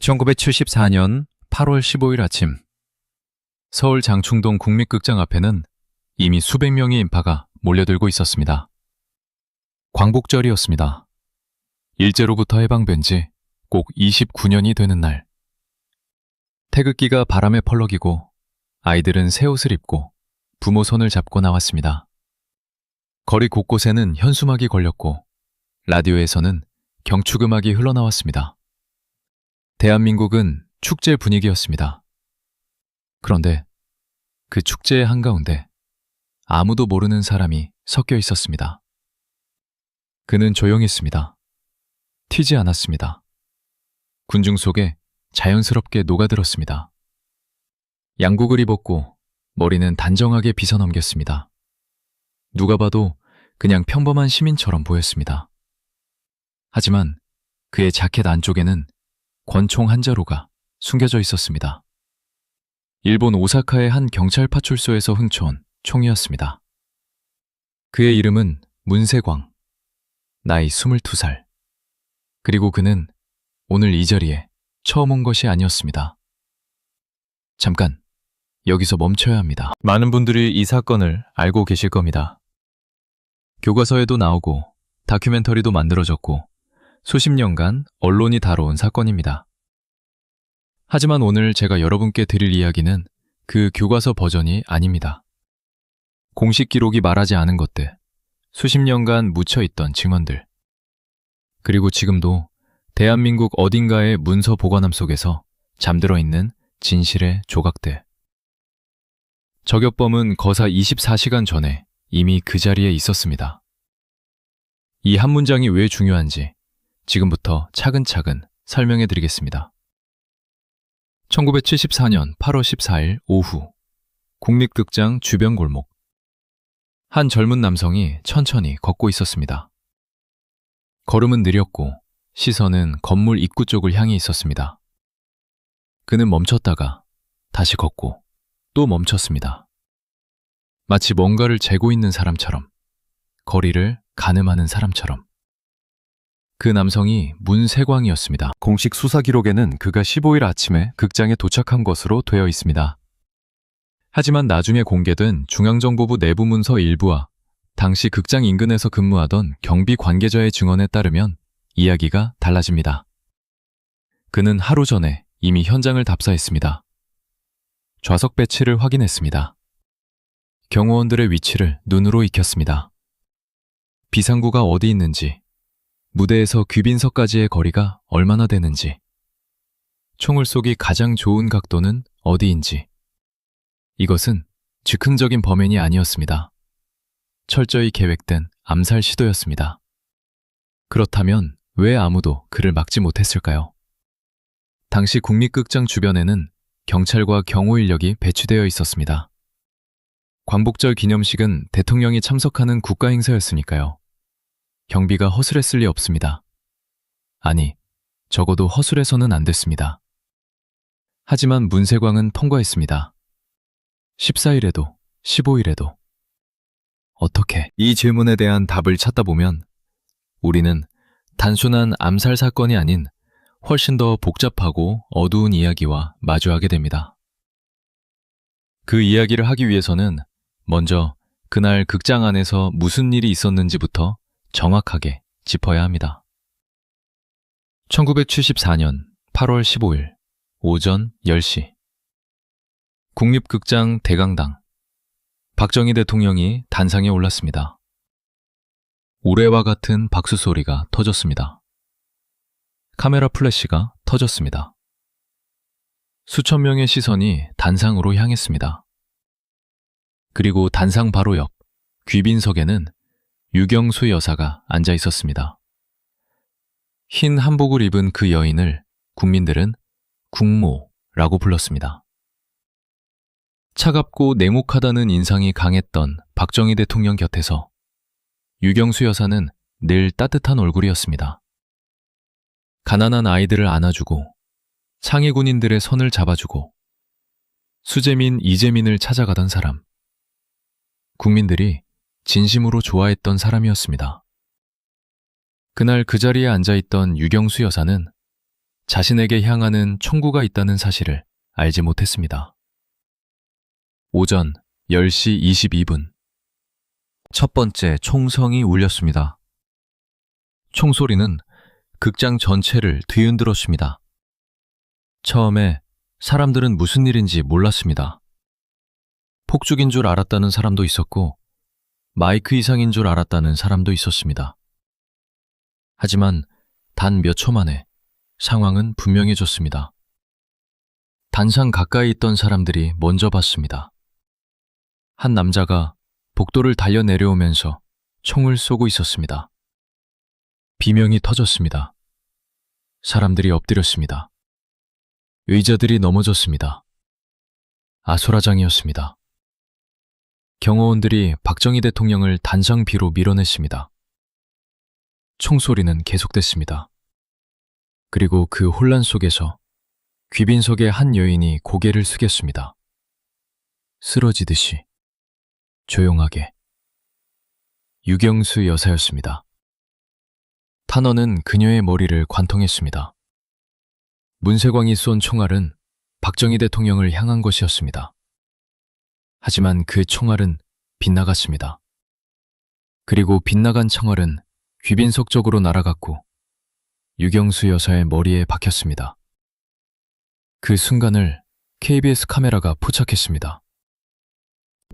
1974년 8월 15일 아침, 서울 장충동 국립극장 앞에는 이미 수백 명의 인파가 몰려들고 있었습니다. 광복절이었습니다. 일제로부터 해방된 지 꼭 29년이 되는 날. 태극기가 바람에 펄럭이고 아이들은 새 옷을 입고 부모 손을 잡고 나왔습니다. 거리 곳곳에는 현수막이 걸렸고 라디오에서는 경축음악이 흘러나왔습니다. 대한민국은 축제 분위기였습니다. 그런데 그 축제의 한가운데 아무도 모르는 사람이 섞여 있었습니다. 그는 조용했습니다. 튀지 않았습니다. 군중 속에 자연스럽게 녹아들었습니다. 양복을 입었고 머리는 단정하게 빗어넘겼습니다. 누가 봐도 그냥 평범한 시민처럼 보였습니다. 하지만 그의 자켓 안쪽에는 권총 한 자루가 숨겨져 있었습니다. 일본 오사카의 한 경찰 파출소에서 훔쳐온 총이었습니다. 그의 이름은 문세광, 나이 22살. 그리고 그는 오늘 이 자리에 처음 온 것이 아니었습니다. 잠깐, 여기서 멈춰야 합니다. 많은 분들이 이 사건을 알고 계실 겁니다. 교과서에도 나오고 다큐멘터리도 만들어졌고 수십 년간 언론이 다뤄온 사건입니다. 하지만 오늘 제가 여러분께 드릴 이야기는 그 교과서 버전이 아닙니다. 공식 기록이 말하지 않은 것들, 수십 년간 묻혀있던 증언들, 그리고 지금도 대한민국 어딘가의 문서 보관함 속에서 잠들어 있는 진실의 조각들. 저격범은 거사 24시간 전에 이미 그 자리에 있었습니다. 이 한 문장이 왜 중요한지 지금부터 차근차근 설명해 드리겠습니다. 1974년 8월 14일 오후, 국립극장 주변 골목. 한 젊은 남성이 천천히 걷고 있었습니다. 걸음은 느렸고 시선은 건물 입구 쪽을 향해 있었습니다. 그는 멈췄다가 다시 걷고 또 멈췄습니다. 마치 뭔가를 재고 있는 사람처럼, 거리를 가늠하는 사람처럼. 그 남성이 문세광이었습니다. 공식 수사 기록에는 그가 15일 아침에 극장에 도착한 것으로 되어 있습니다. 하지만 나중에 공개된 중앙정보부 내부 문서 일부와 당시 극장 인근에서 근무하던 경비 관계자의 증언에 따르면 이야기가 달라집니다. 그는 하루 전에 이미 현장을 답사했습니다. 좌석 배치를 확인했습니다. 경호원들의 위치를 눈으로 익혔습니다. 비상구가 어디 있는지, 무대에서 귀빈석까지의 거리가 얼마나 되는지, 총을 쏘기 가장 좋은 각도는 어디인지. 이것은 즉흥적인 범행이 아니었습니다. 철저히 계획된 암살 시도였습니다. 그렇다면 왜 아무도 그를 막지 못했을까요? 당시 국립극장 주변에는 경찰과 경호 인력이 배치되어 있었습니다. 광복절 기념식은 대통령이 참석하는 국가 행사였으니까요. 경비가 허술했을 리 없습니다. 아니, 적어도 허술해서는 안 됐습니다. 하지만 문세광은 통과했습니다. 14일에도, 15일에도. 어떻게? 이 질문에 대한 답을 찾다 보면 우리는 단순한 암살 사건이 아닌 훨씬 더 복잡하고 어두운 이야기와 마주하게 됩니다. 그 이야기를 하기 위해서는 먼저 그날 극장 안에서 무슨 일이 있었는지부터 정확하게 짚어야 합니다. 1974년 8월 15일 오전 10시, 국립극장 대강당. 박정희 대통령이 단상에 올랐습니다. 우레와 같은 박수 소리가 터졌습니다. 카메라 플래시가 터졌습니다. 수천 명의 시선이 단상으로 향했습니다. 그리고 단상 바로 옆 귀빈석에는 유경수 여사가 앉아 있었습니다. 흰 한복을 입은 그 여인을 국민들은 국모라고 불렀습니다. 차갑고 냉혹하다는 인상이 강했던 박정희 대통령 곁에서 유경수 여사는 늘 따뜻한 얼굴이었습니다. 가난한 아이들을 안아주고 창의 군인들의 손을 잡아주고 수재민, 이재민을 찾아가던 사람. 국민들이 진심으로 좋아했던 사람이었습니다. 그날 그 자리에 앉아있던 유경수 여사는 자신에게 향하는 총구가 있다는 사실을 알지 못했습니다. 오전 10시 22분. 첫 번째 총성이 울렸습니다. 총소리는 극장 전체를 뒤흔들었습니다. 처음에 사람들은 무슨 일인지 몰랐습니다. 폭죽인 줄 알았다는 사람도 있었고, 마이크 이상인 줄 알았다는 사람도 있었습니다. 하지만 단 몇 초 만에 상황은 분명해졌습니다. 단상 가까이 있던 사람들이 먼저 봤습니다. 한 남자가 복도를 달려 내려오면서 총을 쏘고 있었습니다. 비명이 터졌습니다. 사람들이 엎드렸습니다. 의자들이 넘어졌습니다. 아수라장이었습니다. 경호원들이 박정희 대통령을 단상비로 밀어냈습니다. 총소리는 계속됐습니다. 그리고 그 혼란 속에서 귀빈석의 한 여인이 고개를 숙였습니다. 쓰러지듯이 조용하게. 유경수 여사였습니다. 탄원은 그녀의 머리를 관통했습니다. 문세광이 쏜 총알은 박정희 대통령을 향한 것이었습니다. 하지만 그 총알은 빗나갔습니다. 그리고 빗나간 총알은 귀빈석 쪽으로 날아갔고 유경수 여사의 머리에 박혔습니다. 그 순간을 KBS 카메라가 포착했습니다.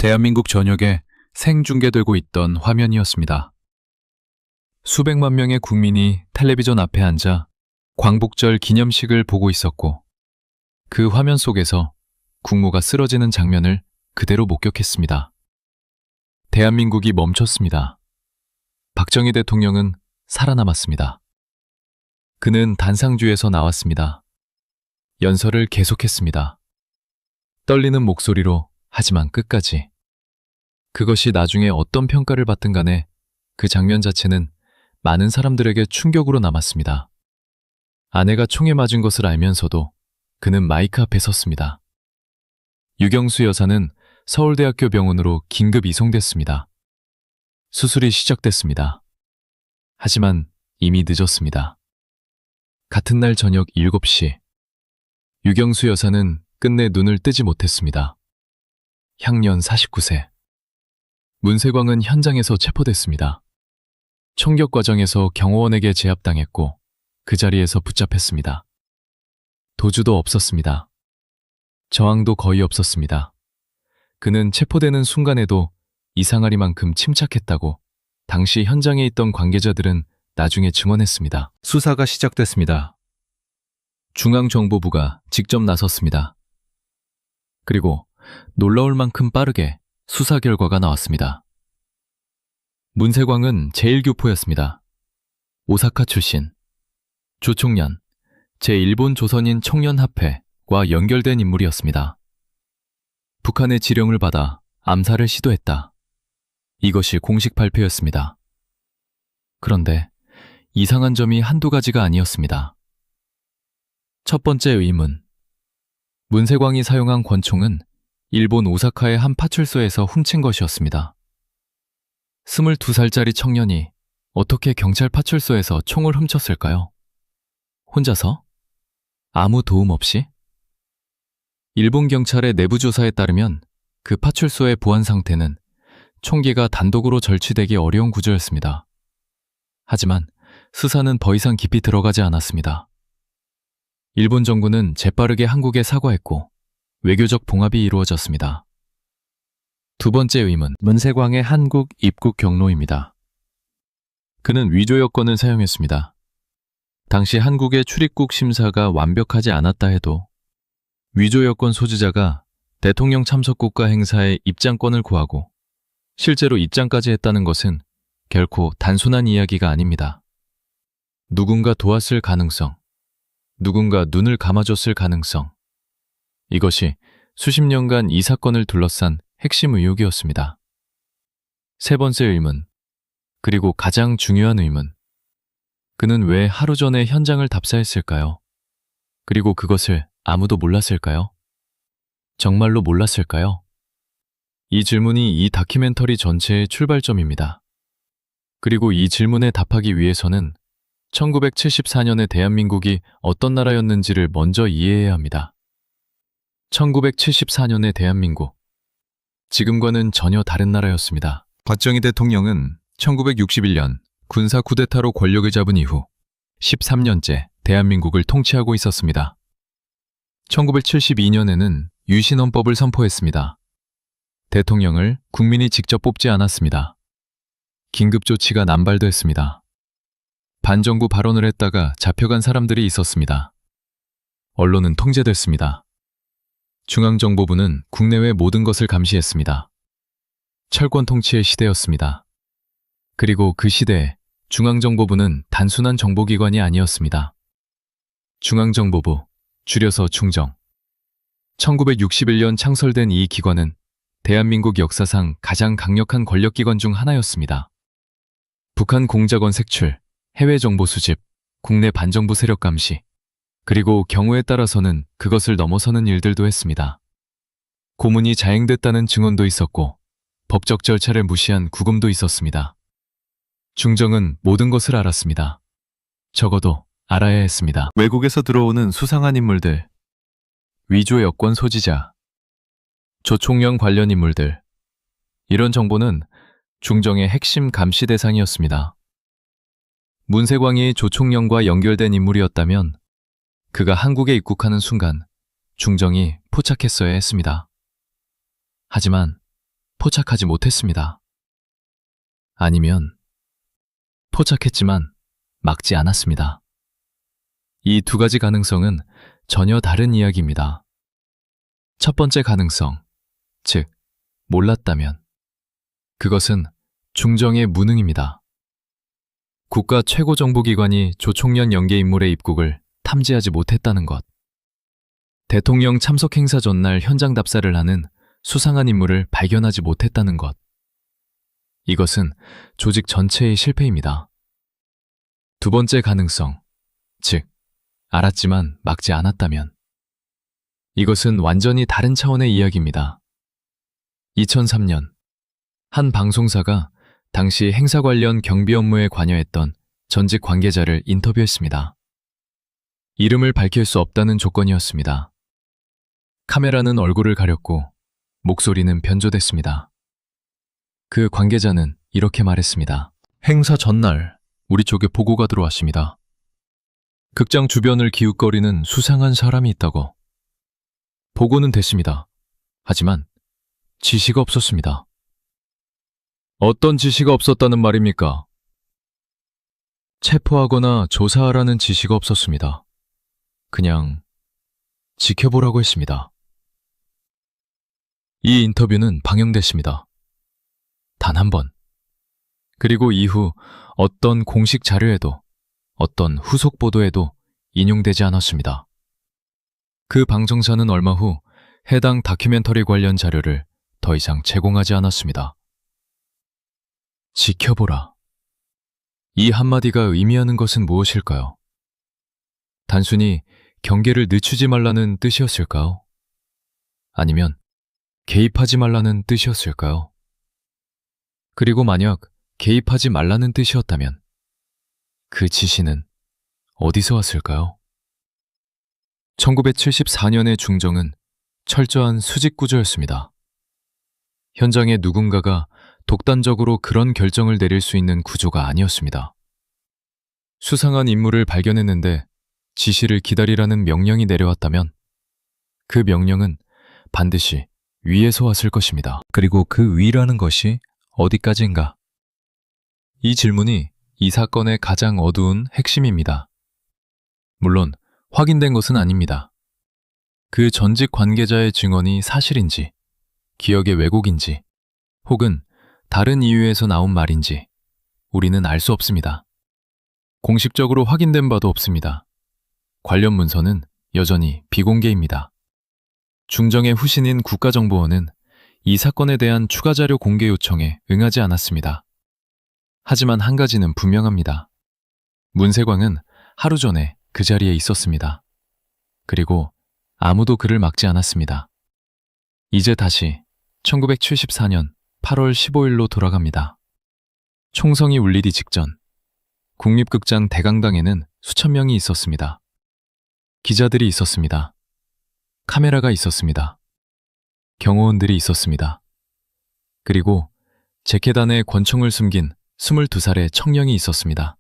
대한민국 전역에 생중계되고 있던 화면이었습니다. 수백만 명의 국민이 텔레비전 앞에 앉아 광복절 기념식을 보고 있었고 그 화면 속에서 국무가 쓰러지는 장면을 그대로 목격했습니다. 대한민국이 멈췄습니다. 박정희 대통령은 살아남았습니다. 그는 단상주에서 나왔습니다. 연설을 계속했습니다. 떨리는 목소리로 하지만 끝까지. 그것이 나중에 어떤 평가를 받든 간에 그 장면 자체는 많은 사람들에게 충격으로 남았습니다. 아내가 총에 맞은 것을 알면서도 그는 마이크 앞에 섰습니다. 유경수 여사는 서울대학교 병원으로 긴급 이송됐습니다. 수술이 시작됐습니다. 하지만 이미 늦었습니다. 같은 날 저녁 7시, 유경수 여사는 끝내 눈을 뜨지 못했습니다. 향년 49세. 문세광은 현장에서 체포됐습니다. 총격 과정에서 경호원에게 제압당했고 그 자리에서 붙잡혔습니다. 도주도 없었습니다. 저항도 거의 없었습니다. 그는 체포되는 순간에도 이상하리만큼 침착했다고 당시 현장에 있던 관계자들은 나중에 증언했습니다. 수사가 시작됐습니다. 중앙정보부가 직접 나섰습니다. 그리고 놀라울 만큼 빠르게 수사 결과가 나왔습니다. 문세광은 제1교포였습니다. 오사카 출신. 조총련, 제1본 조선인 청년합회와 연결된 인물이었습니다. 북한의 지령을 받아 암살을 시도했다. 이것이 공식 발표였습니다. 그런데 이상한 점이 한두 가지가 아니었습니다. 첫 번째 의문. 문세광이 사용한 권총은 일본 오사카의 한 파출소에서 훔친 것이었습니다. 22살짜리 청년이 어떻게 경찰 파출소에서 총을 훔쳤을까요? 혼자서? 아무 도움 없이? 일본 경찰의 내부 조사에 따르면 그 파출소의 보안 상태는 총기가 단독으로 절취되기 어려운 구조였습니다. 하지만 수사는 더 이상 깊이 들어가지 않았습니다. 일본 정부는 재빠르게 한국에 사과했고 외교적 봉합이 이루어졌습니다. 두 번째 의문, 문세광의 한국 입국 경로입니다. 그는 위조 여권을 사용했습니다. 당시 한국의 출입국 심사가 완벽하지 않았다 해도 위조 여권 소지자가 대통령 참석 국가 행사에 입장권을 구하고 실제로 입장까지 했다는 것은 결코 단순한 이야기가 아닙니다. 누군가 도왔을 가능성, 누군가 눈을 감아줬을 가능성, 이것이 수십 년간 이 사건을 둘러싼 핵심 의혹이었습니다. 세 번째 의문, 그리고 가장 중요한 의문. 그는 왜 하루 전에 현장을 답사했을까요? 그리고 그것을 아무도 몰랐을까요? 정말로 몰랐을까요? 이 질문이 이 다큐멘터리 전체의 출발점입니다. 그리고 이 질문에 답하기 위해서는 1974년의 대한민국이 어떤 나라였는지를 먼저 이해해야 합니다. 1974년의 대한민국. 지금과는 전혀 다른 나라였습니다. 박정희 대통령은 1961년 군사 쿠데타로 권력을 잡은 이후 13년째 대한민국을 통치하고 있었습니다. 1972년에는 유신헌법을 선포했습니다. 대통령을 국민이 직접 뽑지 않았습니다. 긴급조치가 남발됐습니다. 반정부 발언을 했다가 잡혀간 사람들이 있었습니다. 언론은 통제됐습니다. 중앙정보부는 국내외 모든 것을 감시했습니다. 철권 통치의 시대였습니다. 그리고 그 시대에 중앙정보부는 단순한 정보기관이 아니었습니다. 중앙정보부, 줄여서 중정. 1961년 창설된 이 기관은 대한민국 역사상 가장 강력한 권력기관 중 하나였습니다. 북한 공작원 색출, 해외 정보 수집, 국내 반정부 세력 감시, 그리고 경우에 따라서는 그것을 넘어서는 일들도 했습니다. 고문이 자행됐다는 증언도 있었고 법적 절차를 무시한 구금도 있었습니다. 중정은 모든 것을 알았습니다. 적어도 알아야 했습니다. 외국에서 들어오는 수상한 인물들, 위조 여권 소지자, 조총련 관련 인물들, 이런 정보는 중정의 핵심 감시 대상이었습니다. 문세광이 조총련과 연결된 인물이었다면 그가 한국에 입국하는 순간 중정이 포착했어야 했습니다. 하지만 포착하지 못했습니다. 아니면 포착했지만 막지 않았습니다. 이 두 가지 가능성은 전혀 다른 이야기입니다. 첫 번째 가능성, 즉 몰랐다면 그것은 중정의 무능입니다. 국가 최고 정보기관이 조총련 연계 인물의 입국을 탐지하지 못했다는 것. 대통령 참석 행사 전날 현장 답사를 하는 수상한 인물을 발견하지 못했다는 것. 이것은 조직 전체의 실패입니다. 두 번째 가능성, 즉 알았지만 막지 않았다면 이것은 완전히 다른 차원의 이야기입니다. 2003년 한 방송사가 당시 행사 관련 경비 업무에 관여했던 전직 관계자를 인터뷰했습니다. 이름을 밝힐 수 없다는 조건이었습니다. 카메라는 얼굴을 가렸고 목소리는 변조됐습니다. 그 관계자는 이렇게 말했습니다. 행사 전날 우리 쪽에 보고가 들어왔습니다. 극장 주변을 기웃거리는 수상한 사람이 있다고. 보고는 됐습니다. 하지만 지시가 없었습니다. 어떤 지시가 없었다는 말입니까? 체포하거나 조사하라는 지시가 없었습니다. 그냥 지켜보라고 했습니다. 이 인터뷰는 방영됐습니다. 단 한 번. 그리고 이후 어떤 공식 자료에도 어떤 후속 보도에도 인용되지 않았습니다. 그 방송사는 얼마 후 해당 다큐멘터리 관련 자료를 더 이상 제공하지 않았습니다. 지켜보라. 이 한마디가 의미하는 것은 무엇일까요? 단순히 경계를 늦추지 말라는 뜻이었을까요? 아니면 개입하지 말라는 뜻이었을까요? 그리고 만약 개입하지 말라는 뜻이었다면 그 지시는 어디서 왔을까요? 1974년의 중정은 철저한 수직 구조였습니다. 현장에 누군가가 독단적으로 그런 결정을 내릴 수 있는 구조가 아니었습니다. 수상한 인물을 발견했는데 지시를 기다리라는 명령이 내려왔다면 그 명령은 반드시 위에서 왔을 것입니다. 그리고 그 위라는 것이 어디까지인가? 이 질문이 이 사건의 가장 어두운 핵심입니다. 물론 확인된 것은 아닙니다. 그 전직 관계자의 증언이 사실인지, 기억의 왜곡인지, 혹은 다른 이유에서 나온 말인지 우리는 알 수 없습니다. 공식적으로 확인된 바도 없습니다. 관련 문서는 여전히 비공개입니다. 중정의 후신인 국가정보원은 이 사건에 대한 추가 자료 공개 요청에 응하지 않았습니다. 하지만 한 가지는 분명합니다. 문세광은 하루 전에 그 자리에 있었습니다. 그리고 아무도 그를 막지 않았습니다. 이제 다시 1974년 8월 15일로 돌아갑니다. 총성이 울리기 직전 국립극장 대강당에는 수천 명이 있었습니다. 기자들이 있었습니다. 카메라가 있었습니다. 경호원들이 있었습니다. 그리고 재킷 안에 권총을 숨긴 22살의 청년이 있었습니다.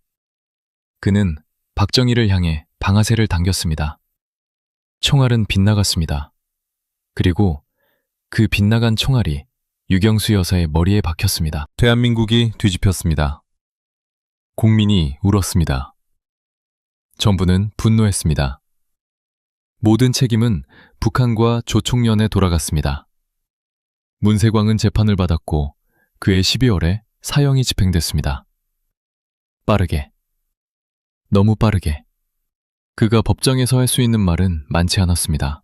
그는 박정희를 향해 방아쇠를 당겼습니다. 총알은 빗나갔습니다. 그리고 그 빗나간 총알이 유경수 여사의 머리에 박혔습니다. 대한민국이 뒤집혔습니다. 국민이 울었습니다. 정부는 분노했습니다. 모든 책임은 북한과 조총련에 돌아갔습니다. 문세광은 재판을 받았고 그해 12월에 사형이 집행됐습니다. 빠르게, 너무 빠르게. 그가 법정에서 할 수 있는 말은 많지 않았습니다.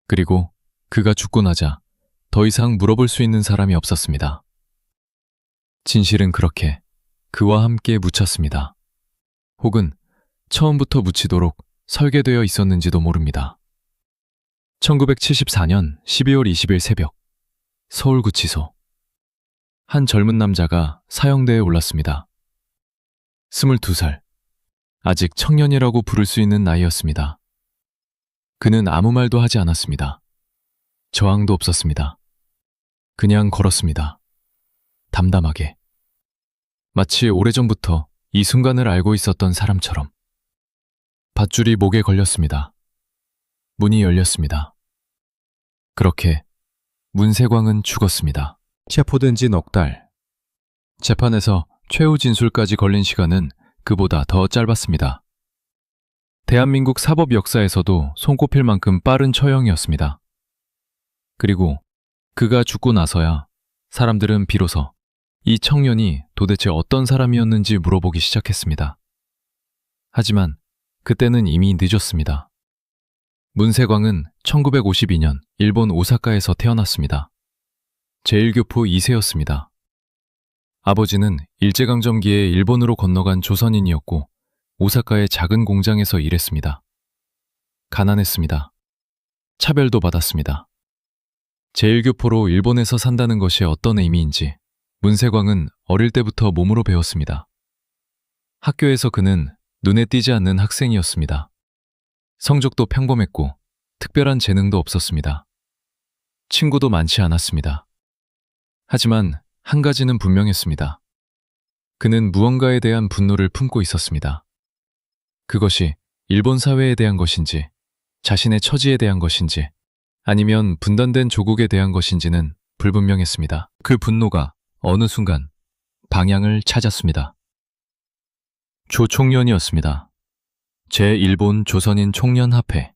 그리고 그가 죽고 나자 더 이상 물어볼 수 있는 사람이 없었습니다. 진실은 그렇게 그와 함께 묻혔습니다. 혹은 처음부터 묻히도록 설계되어 있었는지도 모릅니다. 1974년 12월 20일 새벽, 서울구치소. 한 젊은 남자가 사형대에 올랐습니다. 22살, 아직 청년이라고 부를 수 있는 나이였습니다. 그는 아무 말도 하지 않았습니다. 저항도 없었습니다. 그냥 걸었습니다. 담담하게. 마치 오래전부터 이 순간을 알고 있었던 사람처럼. 밧줄이 목에 걸렸습니다. 문이 열렸습니다. 그렇게 문세광은 죽었습니다. 체포된 지 넉 달. 재판에서 최후 진술까지 걸린 시간은 그보다 더 짧았습니다. 대한민국 사법 역사에서도 손꼽힐 만큼 빠른 처형이었습니다. 그리고 그가 죽고 나서야 사람들은 비로소 이 청년이 도대체 어떤 사람이었는지 물어보기 시작했습니다. 하지만 그때는 이미 늦었습니다. 문세광은 1952년 일본 오사카에서 태어났습니다. 제1교포 2세였습니다. 아버지는 일제강점기에 일본으로 건너간 조선인이었고 오사카의 작은 공장에서 일했습니다. 가난했습니다. 차별도 받았습니다. 제1교포로 일본에서 산다는 것이 어떤 의미인지 문세광은 어릴 때부터 몸으로 배웠습니다. 학교에서 그는 눈에 띄지 않는 학생이었습니다. 성적도 평범했고 특별한 재능도 없었습니다. 친구도 많지 않았습니다. 하지만 한 가지는 분명했습니다. 그는 무언가에 대한 분노를 품고 있었습니다. 그것이 일본 사회에 대한 것인지, 자신의 처지에 대한 것인지, 아니면 분단된 조국에 대한 것인지는 불분명했습니다. 그 분노가 어느 순간 방향을 찾았습니다. 조총련이었습니다. 제1본 조선인 총련합회,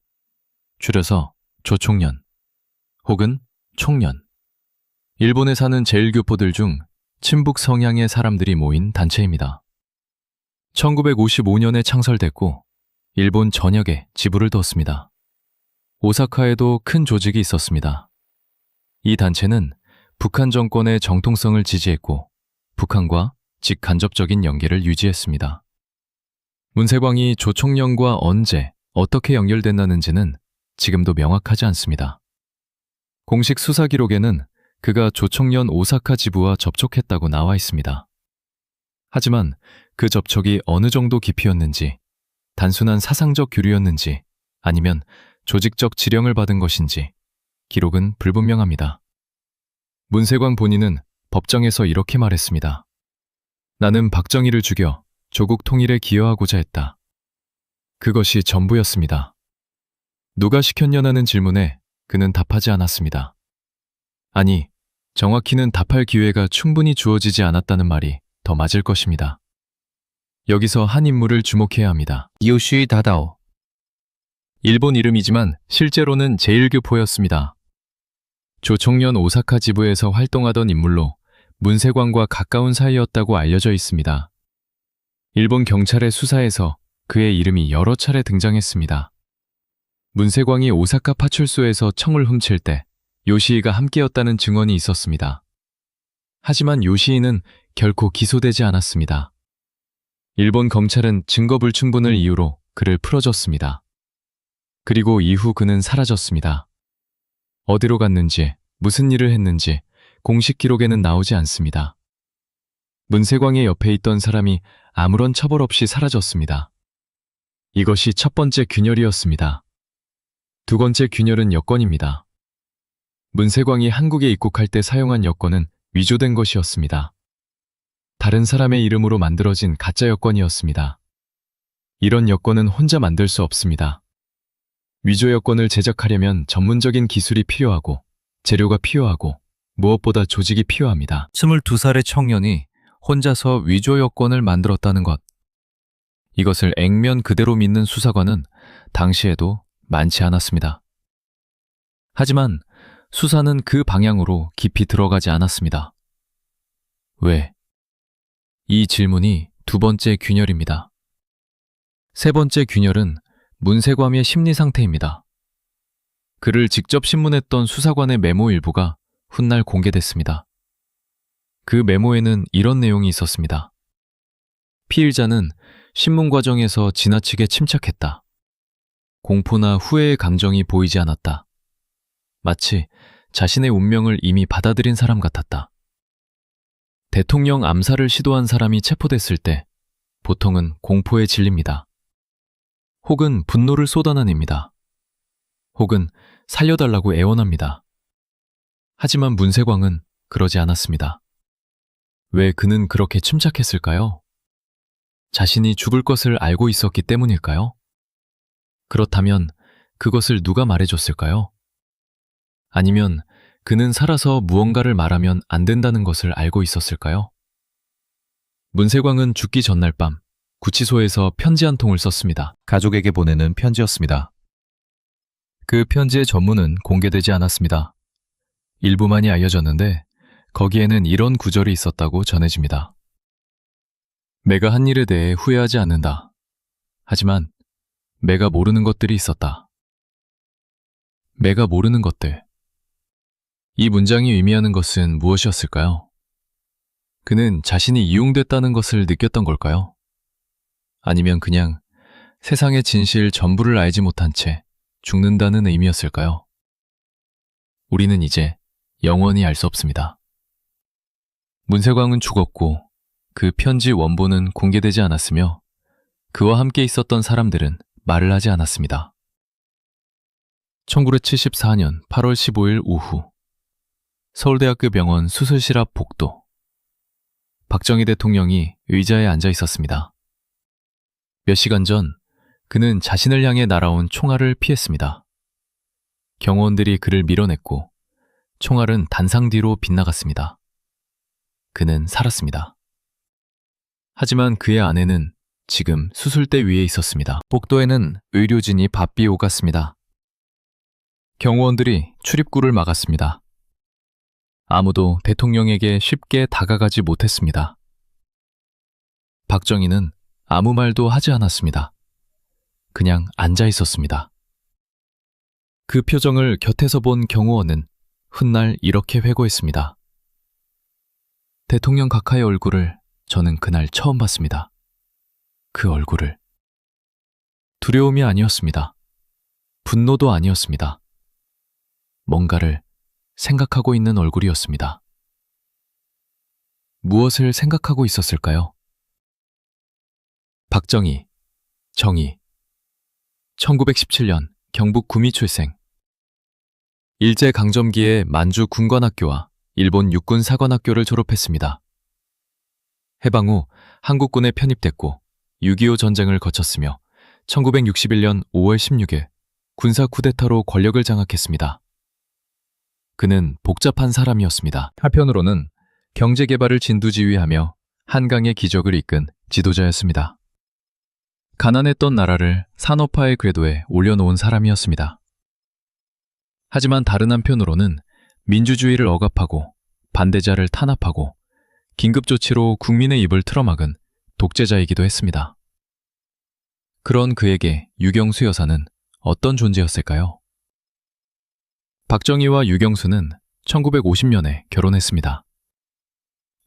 줄여서 조총련, 혹은 총련. 일본에 사는 제1교포들 중 친북 성향의 사람들이 모인 단체입니다. 1955년에 창설됐고 일본 전역에 지부를 뒀습니다. 오사카에도 큰 조직이 있었습니다. 이 단체는 북한 정권의 정통성을 지지했고 북한과 직간접적인 연계를 유지했습니다. 문세광이 조총련과 언제, 어떻게 연결됐다는지는 지금도 명확하지 않습니다. 공식 수사 기록에는 그가 조총련 오사카 지부와 접촉했다고 나와 있습니다. 하지만 그 접촉이 어느 정도 깊이였는지, 단순한 사상적 교류였는지, 아니면 조직적 지령을 받은 것인지 기록은 불분명합니다. 문세광 본인은 법정에서 이렇게 말했습니다. 나는 박정희를 죽여 조국 통일에 기여하고자 했다. 그것이 전부였습니다. 누가 시켰냐는 질문에 그는 답하지 않았습니다. 아니, 정확히는 답할 기회가 충분히 주어지지 않았다는 말이 더 맞을 것입니다. 여기서 한 인물을 주목해야 합니다. 요시 다다오. 일본 이름이지만 실제로는 제1교포였습니다. 조총련 오사카 지부에서 활동하던 인물로 문세광과 가까운 사이였다고 알려져 있습니다. 일본 경찰의 수사에서 그의 이름이 여러 차례 등장했습니다. 문세광이 오사카 파출소에서 청을 훔칠 때 요시이가 함께였다는 증언이 있었습니다. 하지만 요시이는 결코 기소되지 않았습니다. 일본 검찰은 증거 불충분을 이유로 그를 풀어줬습니다. 그리고 이후 그는 사라졌습니다. 어디로 갔는지, 무슨 일을 했는지 공식 기록에는 나오지 않습니다. 문세광의 옆에 있던 사람이 아무런 처벌 없이 사라졌습니다. 이것이 첫 번째 균열이었습니다. 두 번째 균열은 여권입니다. 문세광이 한국에 입국할 때 사용한 여권은 위조된 것이었습니다. 다른 사람의 이름으로 만들어진 가짜 여권이었습니다. 이런 여권은 혼자 만들 수 없습니다. 위조 여권을 제작하려면 전문적인 기술이 필요하고 재료가 필요하고 무엇보다 조직이 필요합니다. 22살의 청년이 혼자서 위조 여권을 만들었다는 것. 이것을 액면 그대로 믿는 수사관은 당시에도 많지 않았습니다. 하지만 수사는 그 방향으로 깊이 들어가지 않았습니다. 왜? 이 질문이 두 번째 균열입니다. 세 번째 균열은 문세광의 심리 상태입니다. 그를 직접 신문했던 수사관의 메모 일부가 훗날 공개됐습니다. 그 메모에는 이런 내용이 있었습니다. 피의자는 신문 과정에서 지나치게 침착했다. 공포나 후회의 감정이 보이지 않았다. 마치 자신의 운명을 이미 받아들인 사람 같았다. 대통령 암살을 시도한 사람이 체포됐을 때 보통은 공포에 질립니다. 혹은 분노를 쏟아내냅니다. 혹은 살려달라고 애원합니다. 하지만 문세광은 그러지 않았습니다. 왜 그는 그렇게 침착했을까요? 자신이 죽을 것을 알고 있었기 때문일까요? 그렇다면 그것을 누가 말해줬을까요? 아니면 그는 살아서 무언가를 말하면 안 된다는 것을 알고 있었을까요? 문세광은 죽기 전날 밤 구치소에서 편지 한 통을 썼습니다. 가족에게 보내는 편지였습니다. 그 편지의 전문은 공개되지 않았습니다. 일부만이 알려졌는데 거기에는 이런 구절이 있었다고 전해집니다. 내가 한 일에 대해 후회하지 않는다. 하지만 내가 모르는 것들이 있었다. 내가 모르는 것들. 이 문장이 의미하는 것은 무엇이었을까요? 그는 자신이 이용됐다는 것을 느꼈던 걸까요? 아니면 그냥 세상의 진실 전부를 알지 못한 채 죽는다는 의미였을까요? 우리는 이제 영원히 알 수 없습니다. 문세광은 죽었고 그 편지 원본은 공개되지 않았으며 그와 함께 있었던 사람들은 말을 하지 않았습니다. 1974년 8월 15일 오후 서울대학교 병원 수술실 앞 복도. 박정희 대통령이 의자에 앉아 있었습니다. 몇 시간 전 그는 자신을 향해 날아온 총알을 피했습니다. 경호원들이 그를 밀어냈고 총알은 단상 뒤로 빗나갔습니다. 그는 살았습니다. 하지만 그의 아내는 지금 수술대 위에 있었습니다. 복도에는 의료진이 바삐 오갔습니다. 경호원들이 출입구를 막았습니다. 아무도 대통령에게 쉽게 다가가지 못했습니다. 박정희는 아무 말도 하지 않았습니다. 그냥 앉아 있었습니다. 그 표정을 곁에서 본 경호원은 훗날 이렇게 회고했습니다. 대통령 각하의 얼굴을 저는 그날 처음 봤습니다. 그 얼굴을. 두려움이 아니었습니다. 분노도 아니었습니다. 뭔가를 생각하고 있는 얼굴이었습니다. 무엇을 생각하고 있었을까요? 박정희, 정희. 1917년 경북 구미 출생. 일제강점기에 만주 군관학교와 일본 육군사관학교를 졸업했습니다. 해방 후 한국군에 편입됐고 6.25 전쟁을 거쳤으며 1961년 5월 16일 군사 쿠데타로 권력을 장악했습니다. 그는 복잡한 사람이었습니다. 한편으로는 경제개발을 진두지휘하며 한강의 기적을 이끈 지도자였습니다. 가난했던 나라를 산업화의 궤도에 올려놓은 사람이었습니다. 하지만 다른 한편으로는 민주주의를 억압하고 반대자를 탄압하고 긴급조치로 국민의 입을 틀어막은 독재자이기도 했습니다. 그런 그에게 유경수 여사는 어떤 존재였을까요? 박정희와 유경수는 1950년에 결혼했습니다.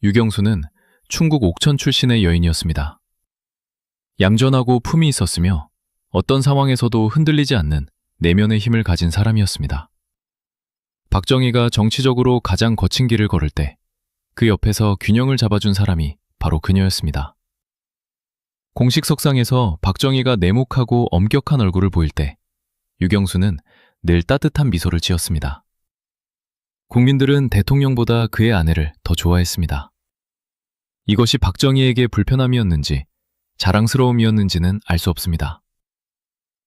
유경수는 충북 옥천 출신의 여인이었습니다. 얌전하고 품이 있었으며 어떤 상황에서도 흔들리지 않는 내면의 힘을 가진 사람이었습니다. 박정희가 정치적으로 가장 거친 길을 걸을 때 그 옆에서 균형을 잡아준 사람이 바로 그녀였습니다. 공식석상에서 박정희가 내목하고 엄격한 얼굴을 보일 때 유경수는 늘 따뜻한 미소를 지었습니다. 국민들은 대통령보다 그의 아내를 더 좋아했습니다. 이것이 박정희에게 불편함이었는지 자랑스러움이었는지는 알 수 없습니다.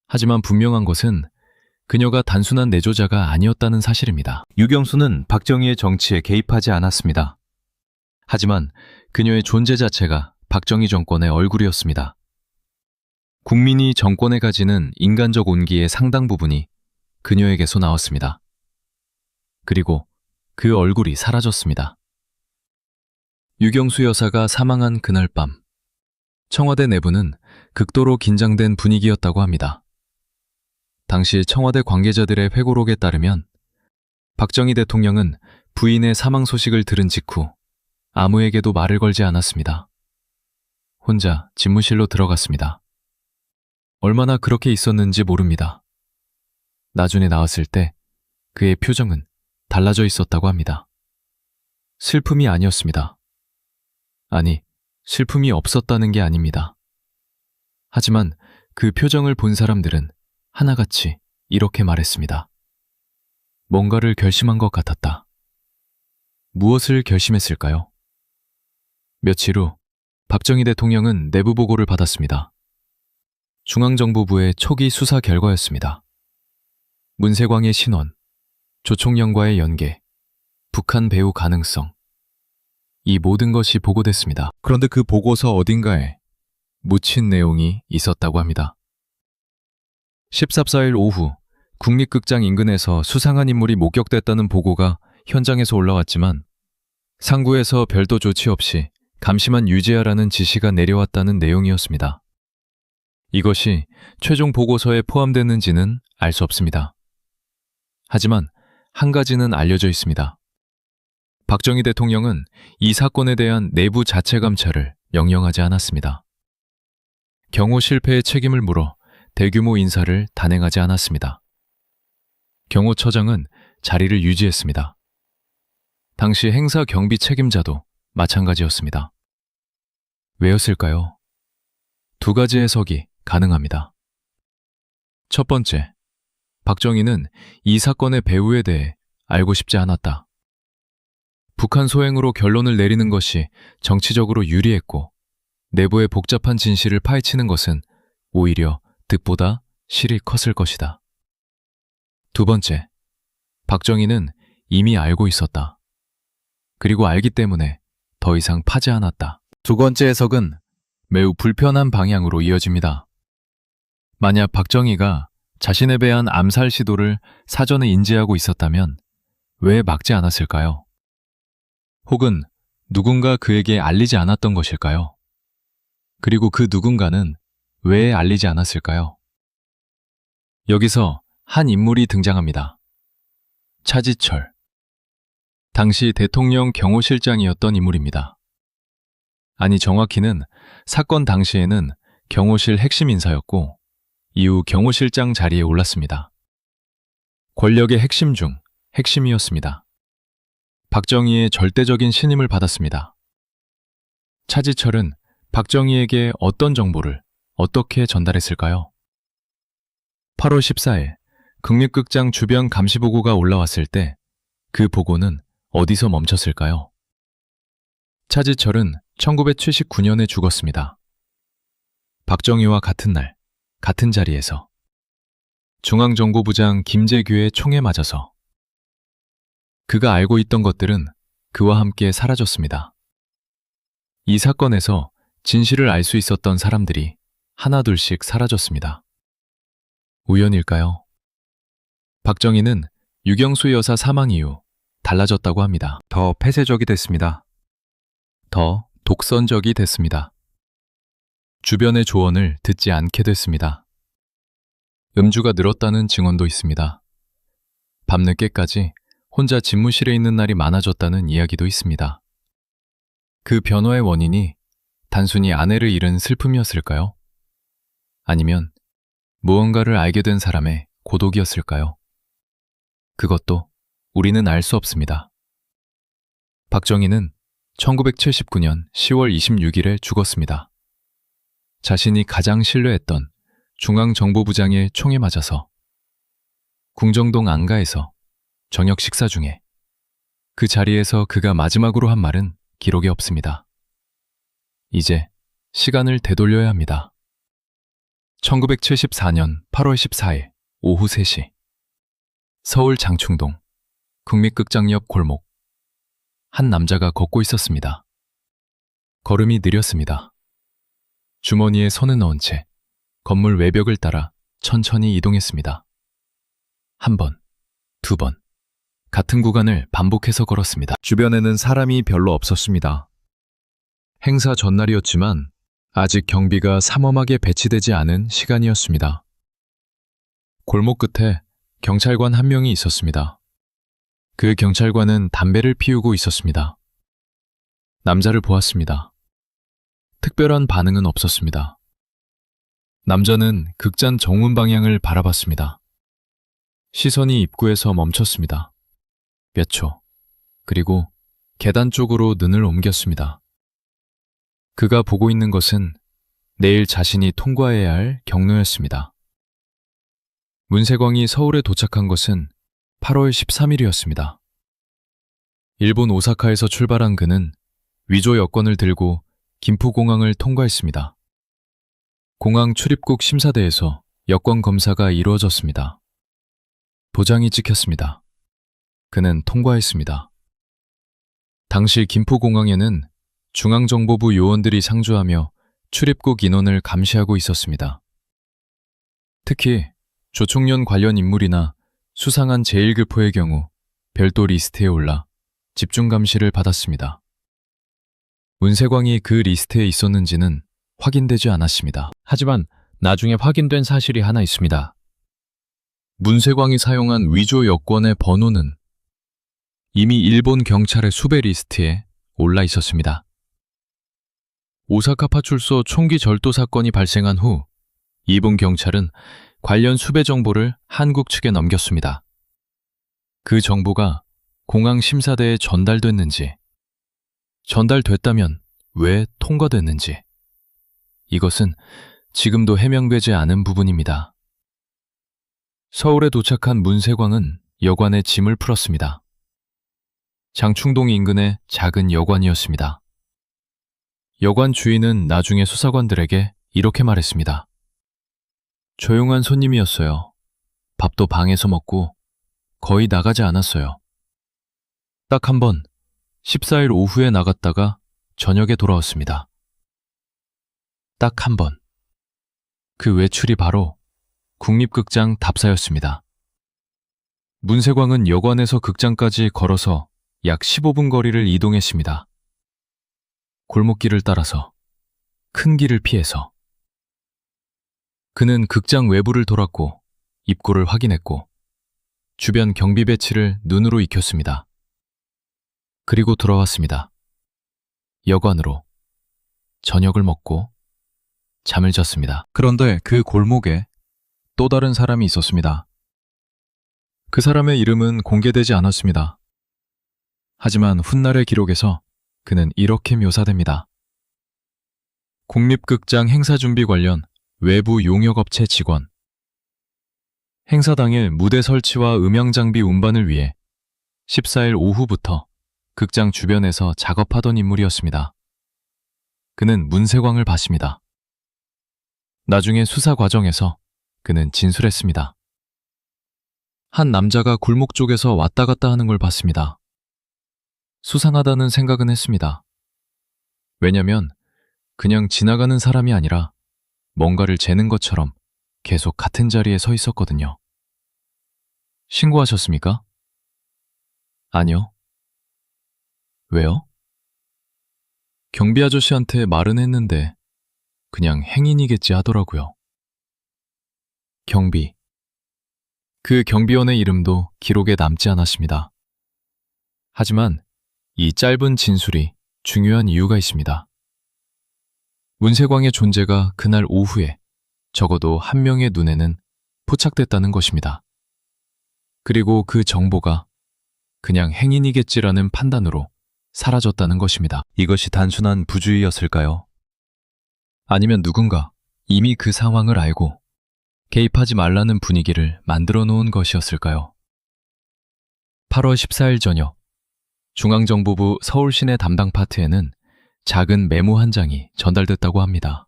하지만 분명한 것은 그녀가 단순한 내조자가 아니었다는 사실입니다. 유경수는 박정희의 정치에 개입하지 않았습니다. 하지만 그녀의 존재 자체가 박정희 정권의 얼굴이었습니다. 국민이 정권에 가지는 인간적 온기의 상당 부분이 그녀에게서 나왔습니다. 그리고 그 얼굴이 사라졌습니다. 유경수 여사가 사망한 그날 밤, 청와대 내부는 극도로 긴장된 분위기였다고 합니다. 당시 청와대 관계자들의 회고록에 따르면 박정희 대통령은 부인의 사망 소식을 들은 직후 아무에게도 말을 걸지 않았습니다. 혼자 집무실로 들어갔습니다. 얼마나 그렇게 있었는지 모릅니다. 나중에 나왔을 때 그의 표정은 달라져 있었다고 합니다. 슬픔이 아니었습니다. 아니, 슬픔이 없었다는 게 아닙니다. 하지만 그 표정을 본 사람들은 하나같이 이렇게 말했습니다. 뭔가를 결심한 것 같았다. 무엇을 결심했을까요? 며칠 후 박정희 대통령은 내부 보고를 받았습니다. 중앙정보부의 초기 수사 결과였습니다. 문세광의 신원, 조총련과의 연계, 북한 배후 가능성, 이 모든 것이 보고됐습니다. 그런데 그 보고서 어딘가에 묻힌 내용이 있었다고 합니다. 14일 오후 국립극장 인근에서 수상한 인물이 목격됐다는 보고가 현장에서 올라왔지만 상부에서 별도 조치 없이 감시만 유지하라는 지시가 내려왔다는 내용이었습니다. 이것이 최종 보고서에 포함됐는지는 알 수 없습니다. 하지만 한 가지는 알려져 있습니다. 박정희 대통령은 이 사건에 대한 내부 자체 감찰을 명령하지 않았습니다. 경호 실패의 책임을 물어 대규모 인사를 단행하지 않았습니다. 경호처장은 자리를 유지했습니다. 당시 행사 경비 책임자도 마찬가지였습니다. 왜였을까요? 두 가지 해석이 가능합니다. 첫 번째, 박정희는 이 사건의 배후에 대해 알고 싶지 않았다. 북한 소행으로 결론을 내리는 것이 정치적으로 유리했고 내부의 복잡한 진실을 파헤치는 것은 오히려 득보다 실이 컸을 것이다. 두 번째, 박정희는 이미 알고 있었다. 그리고 알기 때문에 더 이상 파지 않았다. 두 번째 해석은 매우 불편한 방향으로 이어집니다. 만약 박정희가 자신에 대한 암살 시도를 사전에 인지하고 있었다면 왜 막지 않았을까요? 혹은 누군가 그에게 알리지 않았던 것일까요? 그리고 그 누군가는 왜 알리지 않았을까요? 여기서 한 인물이 등장합니다. 차지철. 당시 대통령 경호실장이었던 인물입니다. 아니, 정확히는 사건 당시에는 경호실 핵심 인사였고 이후 경호실장 자리에 올랐습니다. 권력의 핵심 중 핵심이었습니다. 박정희의 절대적인 신임을 받았습니다. 차지철은 박정희에게 어떤 정보를 어떻게 전달했을까요? 8월 14일 국립극장 주변 감시 보고가 올라왔을 때 그 보고는 어디서 멈췄을까요? 차지철은 1979년에 죽었습니다. 박정희와 같은 날, 같은 자리에서 중앙정보부장 김재규의 총에 맞아서 그가 알고 있던 것들은 그와 함께 사라졌습니다. 이 사건에서 진실을 알 수 있었던 사람들이 하나둘씩 사라졌습니다. 우연일까요? 박정희는 유경수 여사 사망 이후 달라졌다고 합니다. 더 폐쇄적이 됐습니다. 더 독선적이 됐습니다. 주변의 조언을 듣지 않게 됐습니다. 음주가 늘었다는 증언도 있습니다. 밤늦게까지 혼자 집무실에 있는 날이 많아졌다는 이야기도 있습니다. 그 변화의 원인이 단순히 아내를 잃은 슬픔이었을까요? 아니면 무언가를 알게 된 사람의 고독이었을까요? 그것도 우리는 알 수 없습니다. 박정희는 1979년 10월 26일에 죽었습니다. 자신이 가장 신뢰했던 중앙정보부장의 총에 맞아서 궁정동 안가에서 저녁 식사 중에 그 자리에서 그가 마지막으로 한 말은 기록에 없습니다. 이제 시간을 되돌려야 합니다. 1974년 8월 14일 오후 3시 서울 장충동 국립극장 옆 골목 한 남자가 걷고 있었습니다. 걸음이 느렸습니다. 주머니에 손을 넣은 채 건물 외벽을 따라 천천히 이동했습니다. 한 번, 두 번, 같은 구간을 반복해서 걸었습니다. 주변에는 사람이 별로 없었습니다. 행사 전날이었지만 아직 경비가 삼엄하게 배치되지 않은 시간이었습니다. 골목 끝에 경찰관 한 명이 있었습니다. 그 경찰관은 담배를 피우고 있었습니다. 남자를 보았습니다. 특별한 반응은 없었습니다. 남자는 극장 정문 방향을 바라봤습니다. 시선이 입구에서 멈췄습니다. 몇 초, 그리고 계단 쪽으로 눈을 옮겼습니다. 그가 보고 있는 것은 내일 자신이 통과해야 할 경로였습니다. 문세광이 서울에 도착한 것은 8월 13일이었습니다. 일본 오사카에서 출발한 그는 위조 여권을 들고 김포공항을 통과했습니다. 공항 출입국 심사대에서 여권 검사가 이루어졌습니다. 도장이 찍혔습니다. 그는 통과했습니다. 당시 김포공항에는 중앙정보부 요원들이 상주하며 출입국 인원을 감시하고 있었습니다. 특히 조총련 관련 인물이나 수상한 제1급포의 경우 별도 리스트에 올라 집중 감시를 받았습니다. 문세광이 그 리스트에 있었는지는 확인되지 않았습니다. 하지만 나중에 확인된 사실이 하나 있습니다. 문세광이 사용한 위조 여권의 번호는 이미 일본 경찰의 수배 리스트에 올라 있었습니다. 오사카 파출소 총기 절도 사건이 발생한 후 일본 경찰은 관련 수배 정보를 한국 측에 넘겼습니다. 그 정보가 공항 심사대에 전달됐는지, 전달됐다면 왜 통과됐는지, 이것은 지금도 해명되지 않은 부분입니다. 서울에 도착한 문세광은 여관에 짐을 풀었습니다. 장충동 인근의 작은 여관이었습니다. 여관 주인은 나중에 수사관들에게 이렇게 말했습니다. 조용한 손님이었어요. 밥도 방에서 먹고 거의 나가지 않았어요. 딱 한 번 14일 오후에 나갔다가 저녁에 돌아왔습니다. 딱 한 번. 그 외출이 바로 국립극장 답사였습니다. 문세광은 여관에서 극장까지 걸어서 약 15분 거리를 이동했습니다. 골목길을 따라서, 큰 길을 피해서. 그는 극장 외부를 돌았고 입구를 확인했고 주변 경비 배치를 눈으로 익혔습니다. 그리고 돌아왔습니다. 여관으로 저녁을 먹고 잠을 잤습니다. 그런데 그 골목에 또 다른 사람이 있었습니다. 그 사람의 이름은 공개되지 않았습니다. 하지만 훗날의 기록에서 그는 이렇게 묘사됩니다. 국립극장 행사준비 관련 외부 용역업체 직원. 행사 당일 무대 설치와 음향장비 운반을 위해 14일 오후부터 극장 주변에서 작업하던 인물이었습니다. 그는 문세광을 봤습니다. 나중에 수사 과정에서 그는 진술했습니다. 한 남자가 골목 쪽에서 왔다 갔다 하는 걸 봤습니다. 수상하다는 생각은 했습니다. 왜냐면 그냥 지나가는 사람이 아니라 뭔가를 재는 것처럼 계속 같은 자리에 서 있었거든요. 신고하셨습니까? 아니요. 왜요? 경비 아저씨한테 말은 했는데 그냥 행인이겠지 하더라고요. 경비. 그 경비원의 이름도 기록에 남지 않았습니다. 하지만 이 짧은 진술이 중요한 이유가 있습니다. 문세광의 존재가 그날 오후에 적어도 한 명의 눈에는 포착됐다는 것입니다. 그리고 그 정보가 그냥 행인이겠지라는 판단으로 사라졌다는 것입니다. 이것이 단순한 부주의였을까요? 아니면 누군가 이미 그 상황을 알고 개입하지 말라는 분위기를 만들어 놓은 것이었을까요? 8월 14일 저녁, 중앙정보부 서울시내 담당 파트에는 작은 메모 한 장이 전달됐다고 합니다.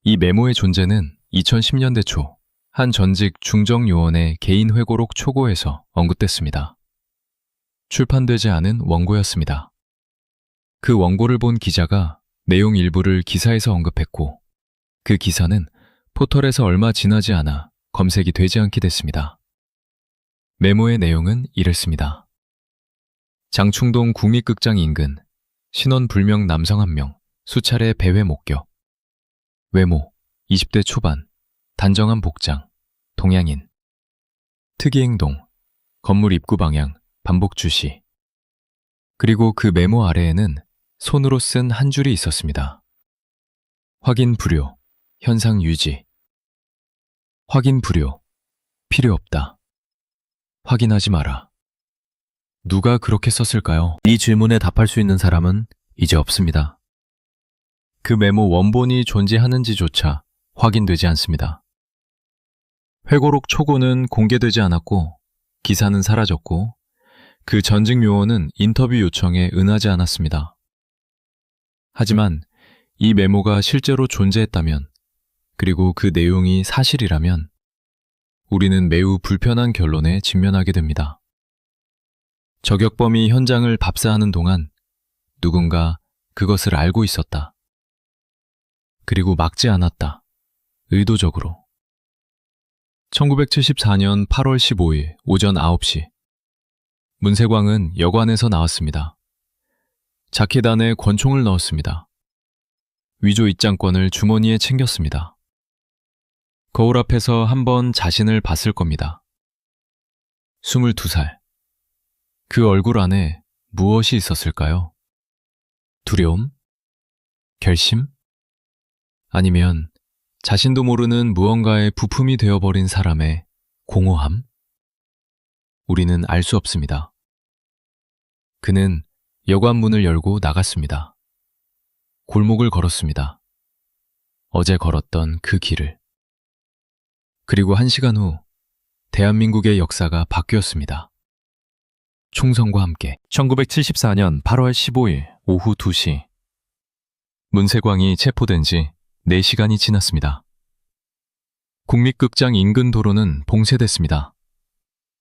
이 메모의 존재는 2010년대 초 한 전직 중정요원의 개인 회고록 초고에서 언급됐습니다. 출판되지 않은 원고였습니다. 그 원고를 본 기자가 내용 일부를 기사에서 언급했고, 그 기사는 포털에서 얼마 지나지 않아 검색이 되지 않게 됐습니다. 메모의 내용은 이랬습니다. 장충동 국립극장 인근 신원 불명 남성 1명 수차례 배회 목격. 외모 20대 초반, 단정한 복장, 동양인. 특이행동, 건물 입구 방향, 반복 주시. 그리고 그 메모 아래에는 손으로 쓴 한 줄이 있었습니다. 확인 불효, 현상 유지. 확인 불효, 필요 없다. 확인하지 마라. 누가 그렇게 썼을까요? 이 질문에 답할 수 있는 사람은 이제 없습니다. 그 메모 원본이 존재하는지조차 확인되지 않습니다. 회고록 초고는 공개되지 않았고, 기사는 사라졌고, 그 전직 요원은 인터뷰 요청에 응하지 않았습니다. 하지만 이 메모가 실제로 존재했다면, 그리고 그 내용이 사실이라면, 우리는 매우 불편한 결론에 직면하게 됩니다. 저격범이 현장을 답사하는 동안 누군가 그것을 알고 있었다. 그리고 막지 않았다. 의도적으로. 1974년 8월 15일 오전 9시. 문세광은 여관에서 나왔습니다. 자켓 안에 권총을 넣었습니다. 위조 입장권을 주머니에 챙겼습니다. 거울 앞에서 한번 자신을 봤을 겁니다. 22살. 그 얼굴 안에 무엇이 있었을까요? 두려움? 결심? 아니면 자신도 모르는 무언가의 부품이 되어버린 사람의 공허함? 우리는 알 수 없습니다. 그는 여관 문을 열고 나갔습니다. 골목을 걸었습니다. 어제 걸었던 그 길을. 그리고 1시간 후 대한민국의 역사가 바뀌었습니다. 총선과 함께 1974년 8월 15일 오후 2시. 문세광이 체포된 지 4시간이 지났습니다. 국립극장 인근 도로는 봉쇄됐습니다.